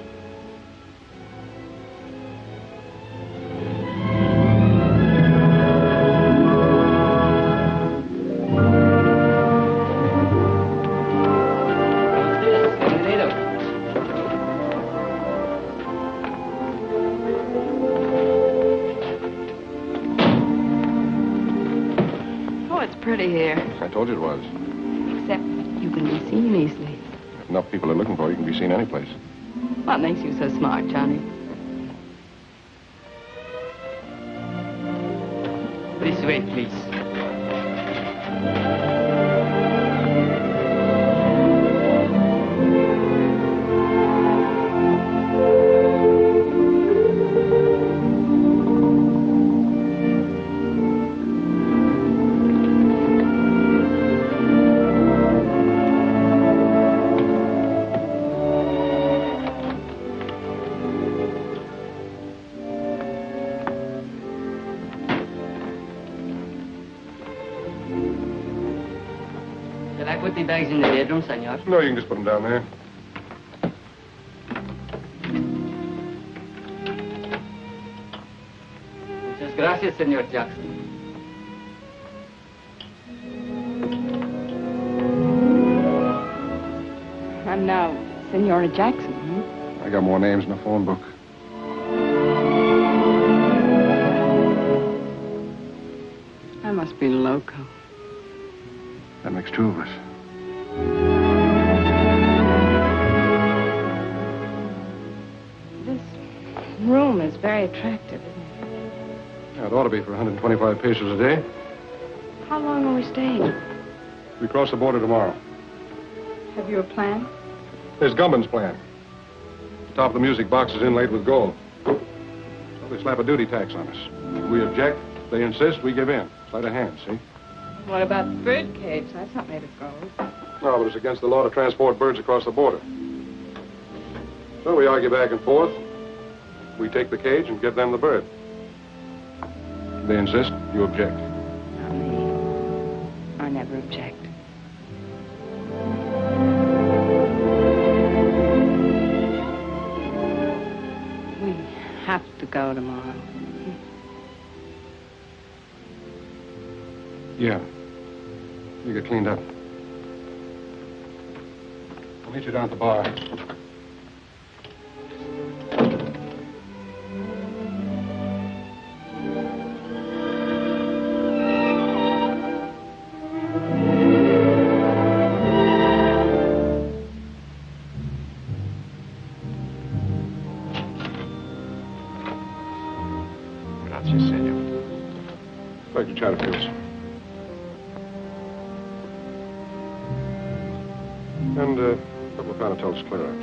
I told you it was. Except you can be seen easily. If enough people are looking for you, can be seen any place. What makes you so smart, Johnny? This way, please. Bags in the bedroom, senor. No, you can just put them down there. Muchas gracias, senor Jackson. I'm now Senora Jackson, I got more names in the phone book. I must be loco. That makes two of us. This room is very attractive, isn't it? Yeah, it ought to be for 125 pesos a day. How long are we staying? We cross the border tomorrow. Have you a plan? There's Gumman's plan. The top of the music box is inlaid with gold. So they slap a duty tax on us. We object, they insist, we give in. Sleight of hand, see? What about the bird cage? That's not made of gold. No, but it's against the law to transport birds across the border. So we argue back and forth. We take the cage and give them the bird. They insist, you object. Not me. I never object. We have to go tomorrow. Yeah. You get cleaned up. I'll meet you down at the bar. Gracias, senor. Thank you, Chatterfields. And a couple of Panatellas clear out.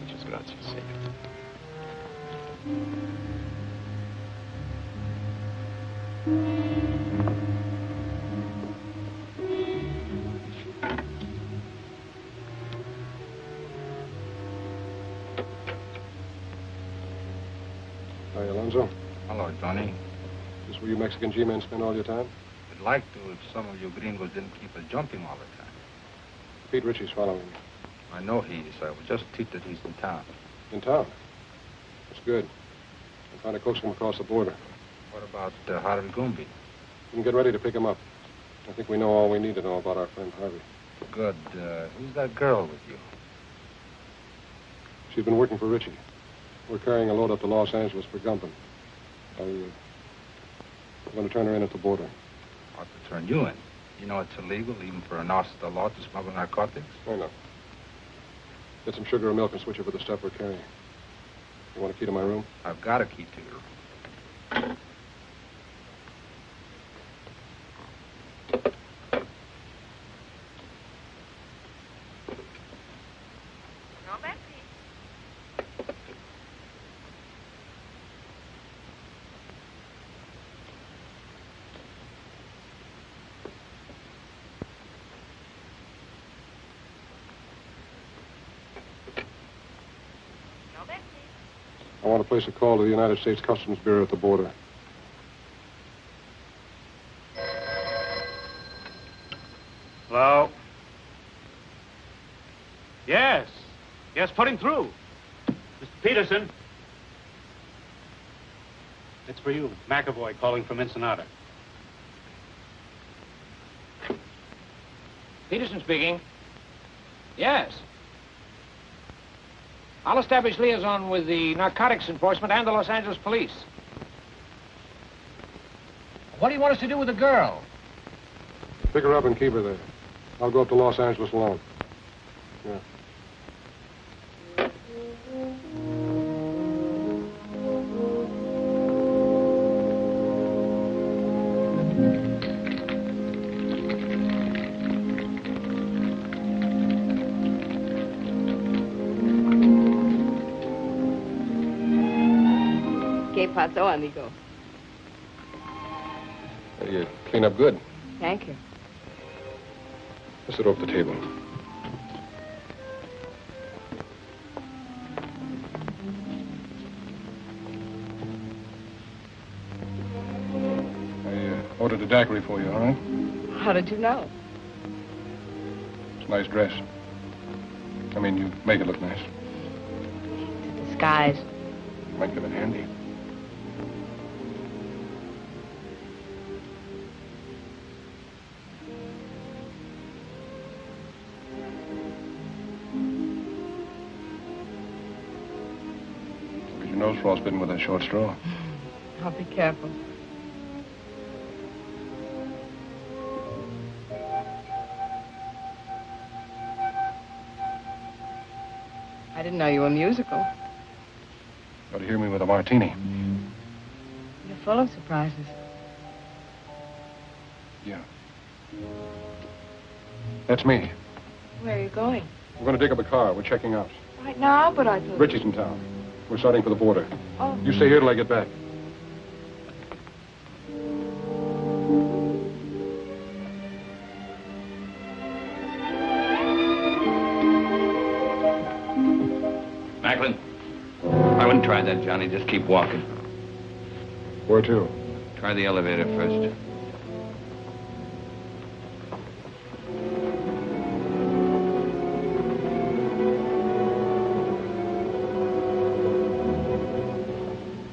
Muchas gracias, senor. Hi, Alonzo. Hello, Johnny. Is this where you Mexican G-men spend all your time? I'd like to if some of you gringos didn't keep us jumping all the time. Pete Ritchie's following you. I know he is. I was just told that he's in town. In town? That's good. I'm trying to coax him across the border. What about Harvey Goomby? You can get ready to pick him up. I think we know all we need to know about our friend Harvey. Good. Who's that girl with you? She's been working for Ritchie. We're carrying a load up to Los Angeles for Gumpan. I'm going to turn her in at the border. Ought to turn you in. You know it's illegal, even for an officer of the law, to smuggle narcotics? I know. Get some sugar and milk and switch it for the stuff we're carrying. You want a key to my room? I've got a key to your room. I want to place a call to the United States Customs Bureau at the border. Hello? Yes. Yes, put him through. Mr. Peterson. It's for you. McAvoy calling from Ensenada. Peterson speaking. Yes. I'll establish liaison with the narcotics enforcement and the Los Angeles police. What do you want us to do with the girl? Pick her up and keep her there. I'll go up to Los Angeles alone. Yeah. ¿Qué pasó, amigo? You clean up good. Thank you. Let's sit off the table. I ordered a daiquiri for you, all right? How did you know? It's a nice dress. I mean, you make it look nice. Disguise. Might come in handy. Look at your nose frostbitten with that short straw. I'll be careful. I didn't know you were musical. Ought to hear me with a martini. You're full of surprises. Yeah. That's me. Where are you going? We're going to dig up a car. We're checking out. Right now, but I thought... Ritchie's in town. We're starting for the border. Oh. You stay here till I get back. Macklin, I wouldn't try that, Johnny. Just keep walking. Where to? Try the elevator first.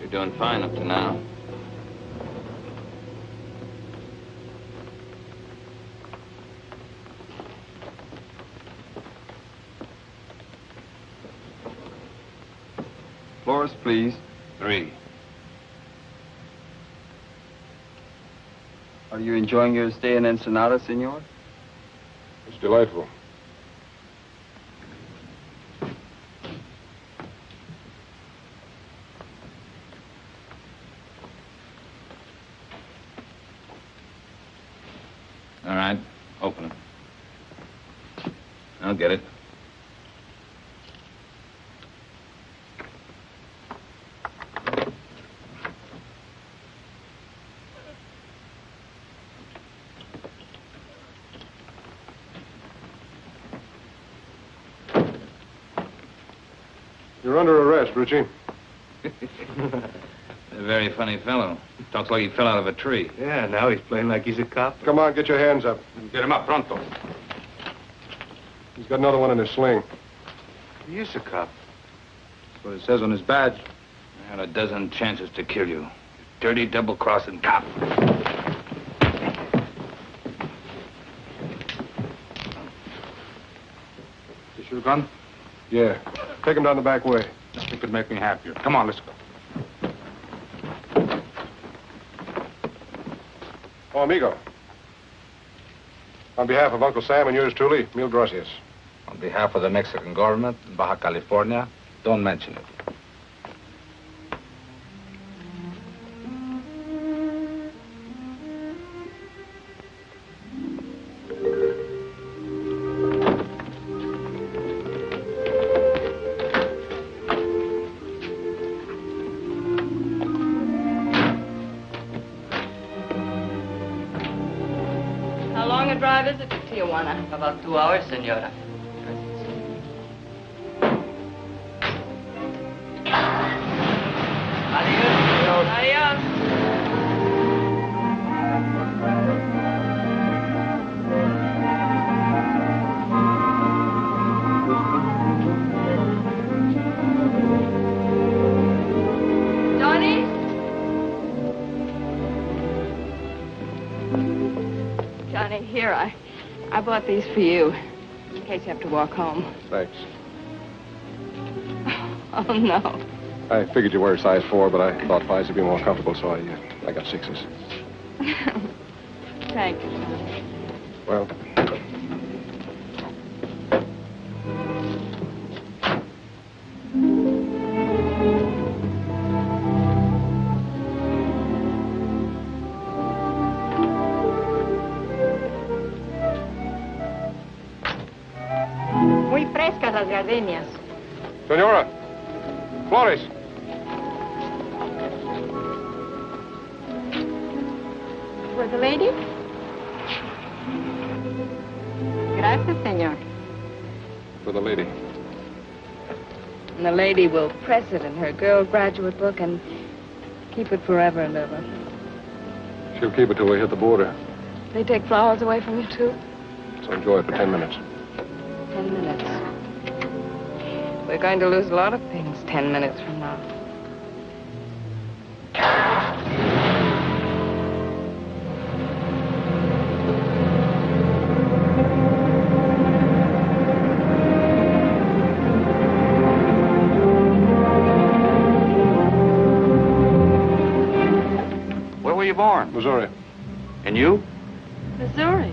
You're doing fine up to now. Floors, please. 3. Are you enjoying your stay in Ensenada, senor? It's delightful. All right, open it. I'll get it. You're under arrest, Ritchie. A very funny fellow. Talks like he fell out of a tree. Yeah, now he's playing like he's a cop. Come on, get your hands up. Get him up, pronto. He's got another one in his sling. He is a cop. That's what it says on his badge. I had a dozen chances to kill you. You dirty, double-crossing cop. Is your gun? Yeah. Take him down the back way. It could make me happier. Come on, let's go. Oh, amigo. On behalf of Uncle Sam and yours truly, mil gracias. On behalf of the Mexican government in Baja California, don't mention it. How long a drive is it to Tijuana? About 2 hours, senora. Adios. Johnny? Johnny, here, I bought these for you, in case you have to walk home. Thanks. Oh, no. I figured you were a size 4, but I thought 5s would be more comfortable, so I got 6s. Thank you, Johnny. Well, Muy frescas las gardenias. Senora, Flores. For the lady? Gracias, señor. For the lady. And the lady will press it in her girl graduate book and keep it forever and ever. She'll keep it till we hit the border. They take flowers away from you, too? So enjoy it for 10 minutes. 10 minutes. We're going to lose a lot of things 10 minutes from now. Where were you born? Missouri. And you? Missouri.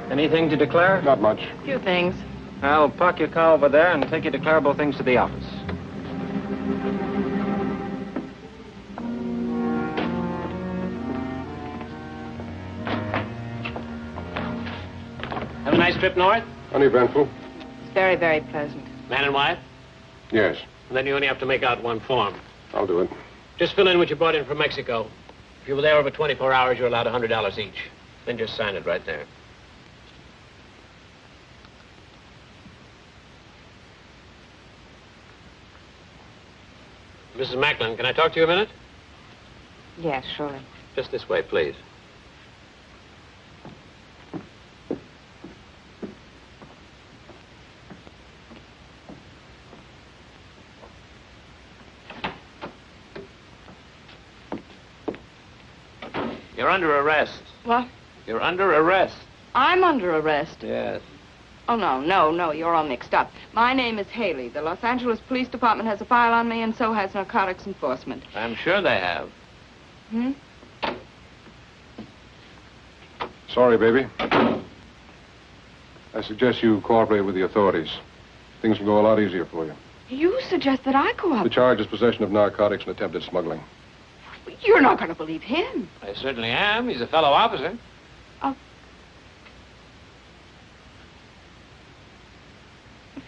Anything to declare? Not much. A few things. I'll park your car over there and take your declarable things to the office. Have a nice trip north? Uneventful? It's very, very pleasant. Man and wife? Yes. And then you only have to make out one form. I'll do it. Just fill in what you brought in from Mexico. If you were there over 24 hours, you're allowed $100 each. Then just sign it right there. Mrs. Macklin, can I talk to you a minute? Yes, surely. Just this way, please. You're under arrest. What? You're under arrest. I'm under arrest. Yes. Oh, no, you're all mixed up. My name is Haley. The Los Angeles Police Department has a file on me, and so has narcotics enforcement. I'm sure they have. Hmm? Sorry, baby. I suggest you cooperate with the authorities. Things will go a lot easier for you. You suggest that I The cooperate? charge is possession of narcotics and attempted smuggling. You're not going to believe him. I certainly am. He's a fellow officer. A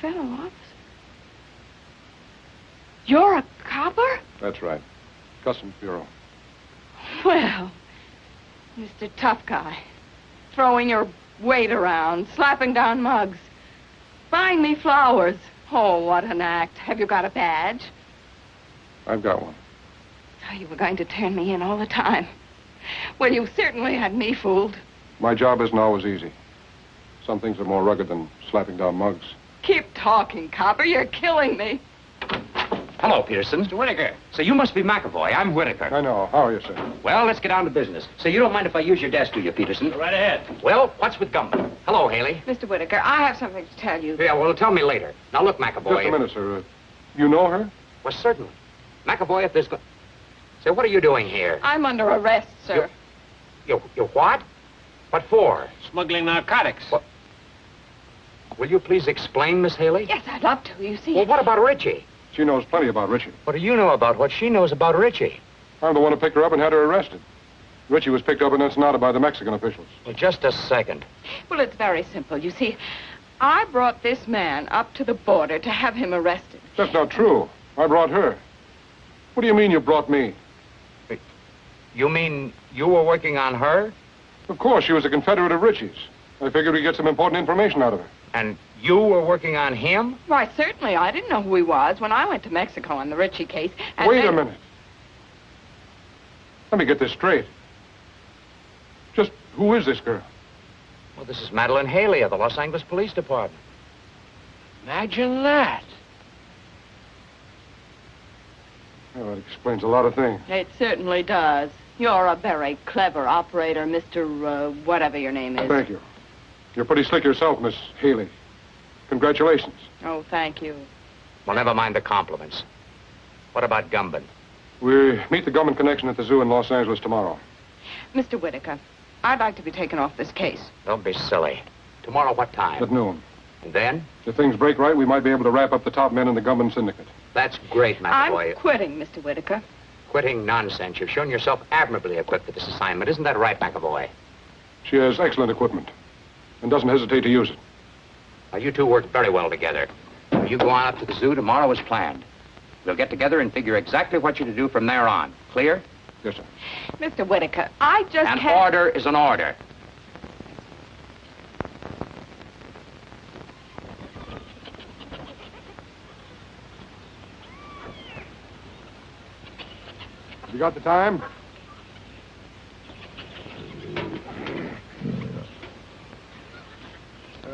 fellow officer? You're a copper? That's right. Customs Bureau. Well, Mr. Tough Guy, throwing your weight around, slapping down mugs, buying me flowers. Oh, what an act. Have you got a badge? I've got one. So you were going to turn me in all the time. Well, you certainly had me fooled. My job isn't always easy. Some things are more rugged than slapping down mugs. Keep talking, copper. You're killing me. Hello, Peterson. Mr. Whitaker. So you must be McAvoy. I'm Whitaker. I know. How are you, sir? Well, let's get down to business. So you don't mind if I use your desk, do you, Peterson? Right ahead. Well, what's with Gumbo? Hello, Haley. Mr. Whitaker, I have something to tell you. Yeah, well, tell me later. Now, look, McAvoy. Just a minute, sir. You know her? Well, certainly. McAvoy, if there's... Say, what are you doing here? I'm under arrest, sir. You what? What for? Smuggling narcotics. What? Will you please explain, Miss Haley? Yes, I'd love to, you see. Well, what about Ritchie? She knows plenty about Ritchie. What do you know about what she knows about Ritchie? I'm the one who picked her up and had her arrested. Ritchie was picked up in Ensenada by the Mexican officials. Well, just a second. Well, it's very simple. You see, I brought this man up to the border to have him arrested. That's not true. I brought her. What do you mean you brought me? You mean you were working on her? Of course, she was a Confederate of Ritchie's. I figured we'd get some important information out of her. And you were working on him? Why, certainly. I didn't know who he was when I went to Mexico on the Ritchie case. And Wait a minute. Let me get this straight. Just who is this girl? Well, this is Madeleine Haley of the Los Angeles Police Department. Imagine that. Well, that explains a lot of things. It certainly does. You're a very clever operator, Mr. Whatever your name is. Thank you. You're pretty slick yourself, Miss Haley. Congratulations. Oh, thank you. Well, never mind the compliments. What about Gumban? We meet the Gumban connection at the zoo in Los Angeles tomorrow. Mr. Whitaker, I'd like to be taken off this case. Don't be silly. Tomorrow, what time? At noon. And then? If things break right, we might be able to wrap up the top men in the Gumban syndicate. That's great, McAvoy. I'm quitting, Mr. Whitaker. Quitting nonsense. You've shown yourself admirably equipped for this assignment. Isn't that right, McAvoy? She has excellent equipment and doesn't hesitate to use it. Now, you two work very well together. You go on up to the zoo tomorrow as planned. We'll get together and figure exactly what you're to do from there on. Clear? Yes, sir. Mr. Whitaker, I just An can't... order is an order. You got the time?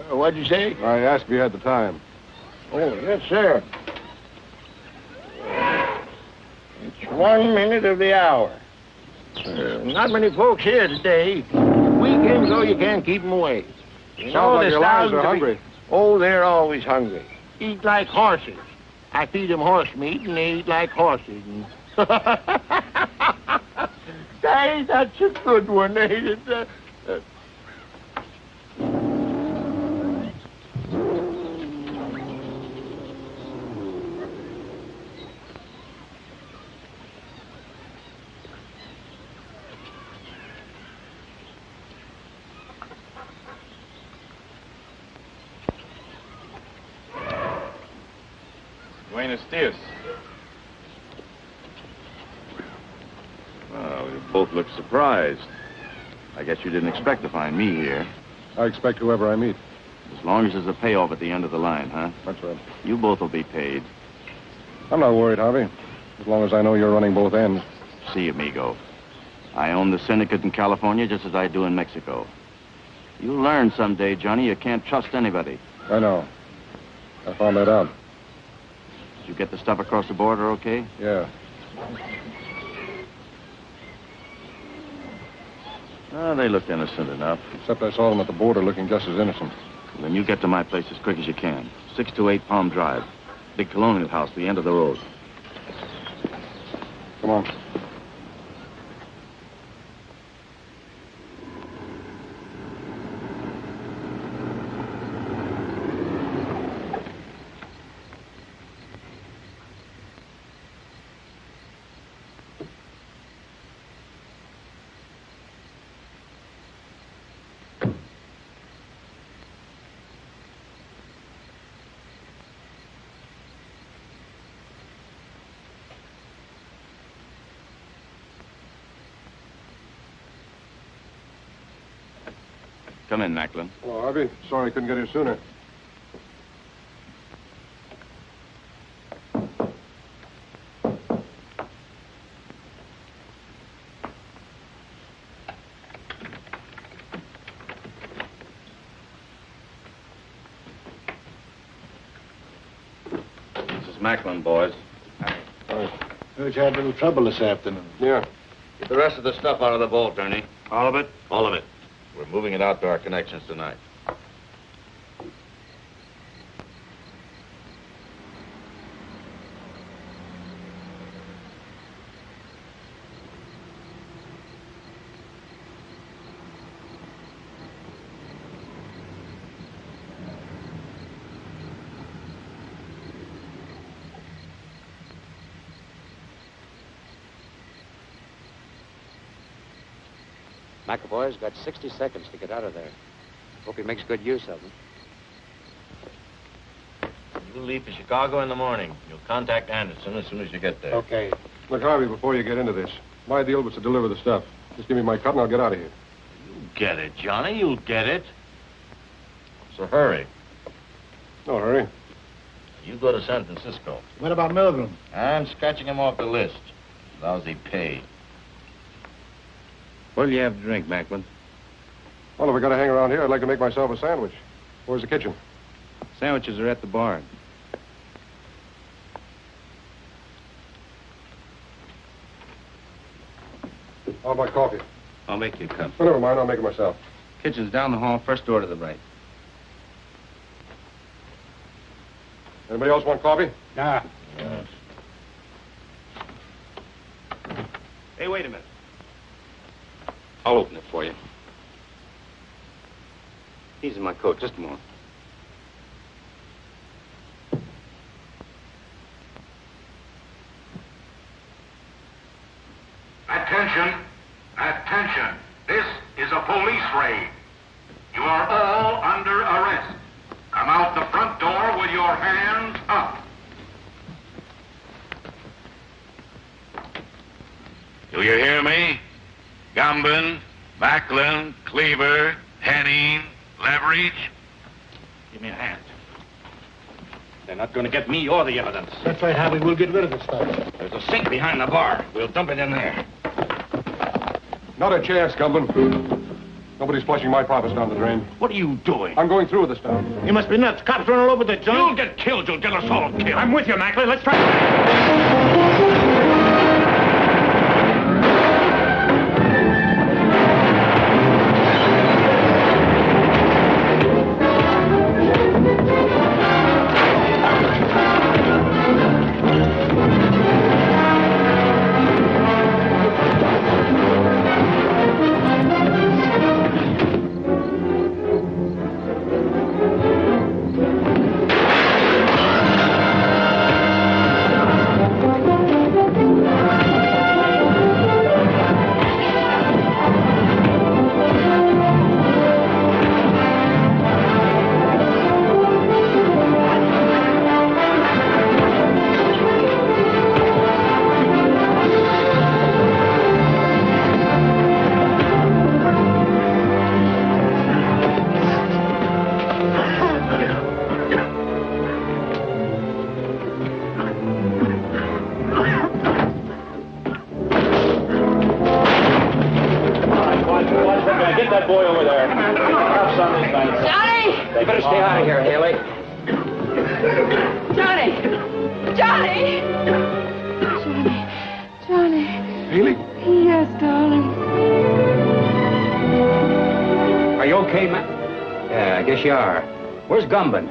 What'd you say? I asked if you had the time. Oh, yes, sir. It's 1 minute of the hour. Not many folks here today. Weekends, though, you can't keep them away. You Sounds like the your lions styles are of hungry. Oh, they're always hungry. Eat like horses. I feed them horse meat, and they eat like horses. And... Hey, that's a good one, ain't it? Buenos dias. Well, you both look surprised. I guess you didn't expect to find me here. I expect whoever I meet. As long as there's a payoff at the end of the line, huh? That's right. You both will be paid. I'm not worried, Harvey. As long as I know you're running both ends. See, amigo. I own the syndicate in California just as I do in Mexico. You'll learn someday, Johnny, you can't trust anybody. I know. I found that out. Did you get the stuff across the border okay? Yeah. They looked innocent enough. Except I saw them at the border looking just as innocent. Then you get to my place as quick as you can. 628 Palm Drive. Big colonial house, the end of the road. Come on. Come in, Macklin. Hello, Harvey. Sorry I couldn't get here sooner. This is Macklin, boys. Heard you had a little trouble this afternoon. Yeah. Get the rest of the stuff out of the vault, Ernie. All of it? All of it. We're moving it out to our connections tonight. McAvoy's got 60 seconds to get out of there. Hope he makes good use of them. You leave for Chicago in the morning. You'll contact Anderson as soon as you get there. Okay. Look, Harvey, before you get into this, my deal was to deliver the stuff. Just give me my cut and I'll get out of here. You'll get it, Johnny. You'll get it. So hurry. No hurry. You go to San Francisco. What about Milgram? I'm scratching him off the list. Lousy pay. What'll you have to drink, Macklin? Well, if I gotta hang around here, I'd like to make myself a sandwich. Where's the kitchen? Sandwiches are at the bar. How about coffee? I'll make you a cup. Oh, never mind, I'll make it myself. Kitchen's down the hall, first door to the right. Anybody else want coffee? Nah. Hey, wait a minute. I'll open it for you. He's in my coat. Just a moment. Attention! Attention! This is a police raid. You are all under arrest. Come out the front door with your hands up. Do you hear me? Gambin, Macklin, Cleaver, Henning, Leverage. Give me a hand. They're not going to get me or the evidence. That's right, Harvey. We'll get rid of the stuff. There's a sink behind the bar. We'll dump it in there. Not a chance, Gumban. Nobody's flushing my profits down the drain. What are you doing? I'm going through with the stuff. You must be nuts. Cops running all over the joint. You'll get killed. You'll get us all killed. I'm with you, Macklin. Let's try. Where's Gumban?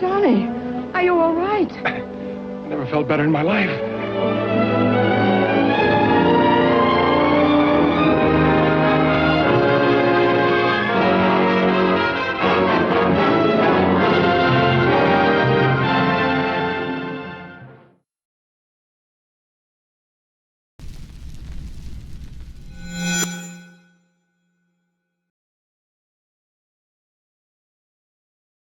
Johnny, are you all right? Never felt better in my life.